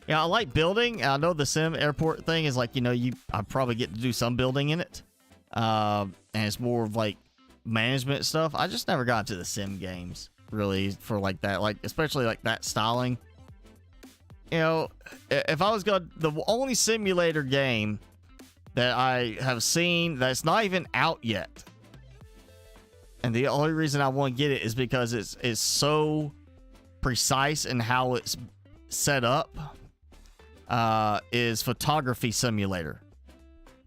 I like building. I know the Sim Airport thing is like, you know, I probably get to do some building in it. And it's more of like management stuff. I just never got to the Sim games, really, for like that. Like, especially like that styling. You know, if I was going... The only simulator game that I have seen that's not even out yet, and the only reason I want to get it is because it's so precise in how it's set up, is Photography Simulator.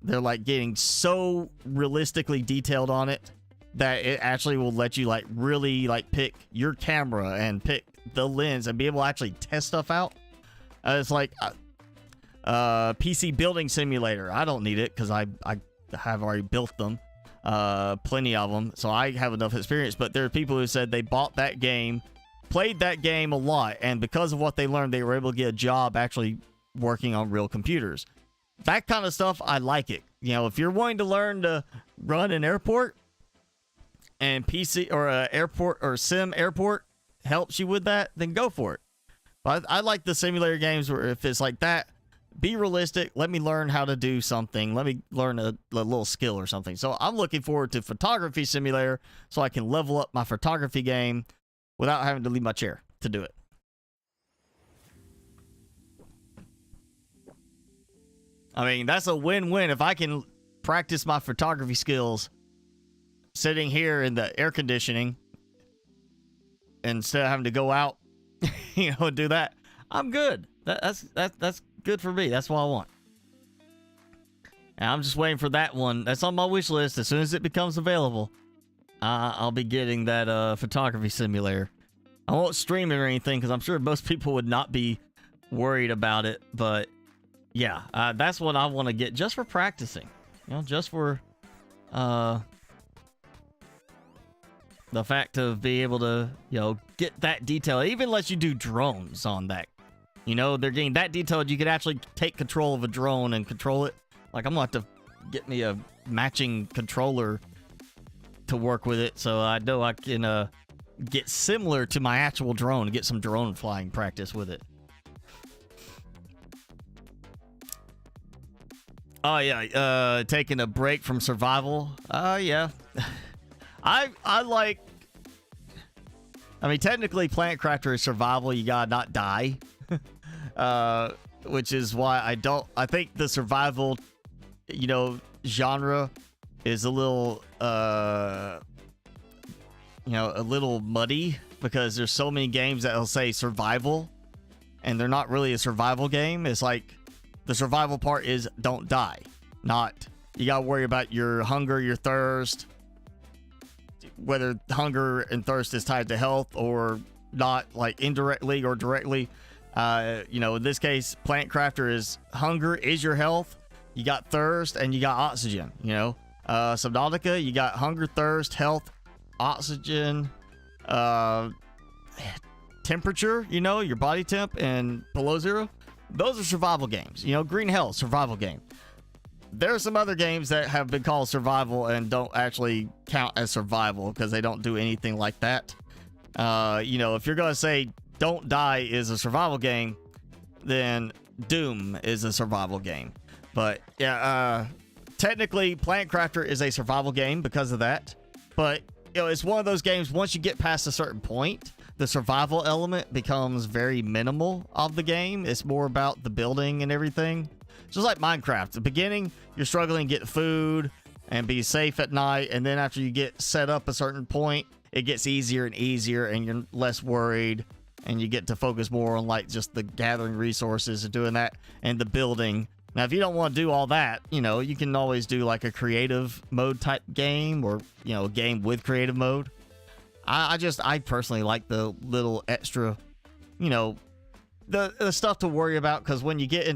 They're like getting so realistically detailed on it that it actually will let you like really like pick your camera and pick the lens and be able to actually test stuff out. It's like PC Building Simulator. I don't need it because I have already built them, plenty of them, so I have enough experience. But there are people who said they bought that game, played that game a lot, and because of what they learned, they were able to get a job actually working on real computers. That kind of stuff, I like it. You know, if you're wanting to learn to run an airport, and PC or airport or Sim Airport helps you with that, then go for it. But I like the simulator games where if it's like that, be realistic. Let me learn how to do something. Let me learn a little skill or something. So I'm looking forward to Photography Simulator so I can level up my photography game without having to leave my chair to do it. I mean, that's a win-win. If I can practice my photography skills sitting here in the air conditioning instead of having to go out, you know, do that, I'm good. That's good for me. That's what I want. And I'm just waiting for that one. That's on my wish list. As soon as it becomes available, I'll be getting that photography simulator. I won't stream it or anything because I'm sure most people would not be worried about it. But yeah, that's what I want to get just for practicing. You know, just for the fact of being able to, you know, get that detail. It even lets you do drones on that. You know, they're getting that detailed. You could actually take control of a drone and control it. Like, I'm going to have to get me a matching controller to work with it so I know I can get similar to my actual drone and get some drone flying practice with it. Oh, yeah. Taking a break from survival. Yeah. I like... I mean, technically, Planet Crafter is survival. You gotta not die. Which is why I think the survival, you know, genre is a little, you know, a little muddy because there's so many games that will say survival and they're not really a survival game. It's like the survival part is don't die, not you gotta worry about your hunger, your thirst, whether hunger and thirst is tied to health or not, like indirectly or directly. You know, in this case, Plant Crafter is hunger is your health, you got thirst, and you got oxygen. You know, Subnautica, you got hunger, thirst, health, oxygen, temperature, you know, your body temp, and below zero. Those are survival games. You know, Green Hell, survival game. There are some other games that have been called survival and don't actually count as survival because they don't do anything like that. You know, if you're going to say Don't Die is a survival game, then Doom is a survival game. But yeah, technically Plant Crafter is a survival game because of that. But you know, it's one of those games, once you get past a certain point, the survival element becomes very minimal of the game. It's more about the building and everything. Just like Minecraft. At the beginning, you're struggling to get food and be safe at night. And then after you get set up a certain point, it gets easier and easier and you're less worried. And you get to focus more on like just the gathering resources and doing that and the building. Now, if you don't want to do all that, you know, you can always do like a creative mode type game or, you know, a game with creative mode. I personally like the little extra, you know, the stuff to worry about, because when you get into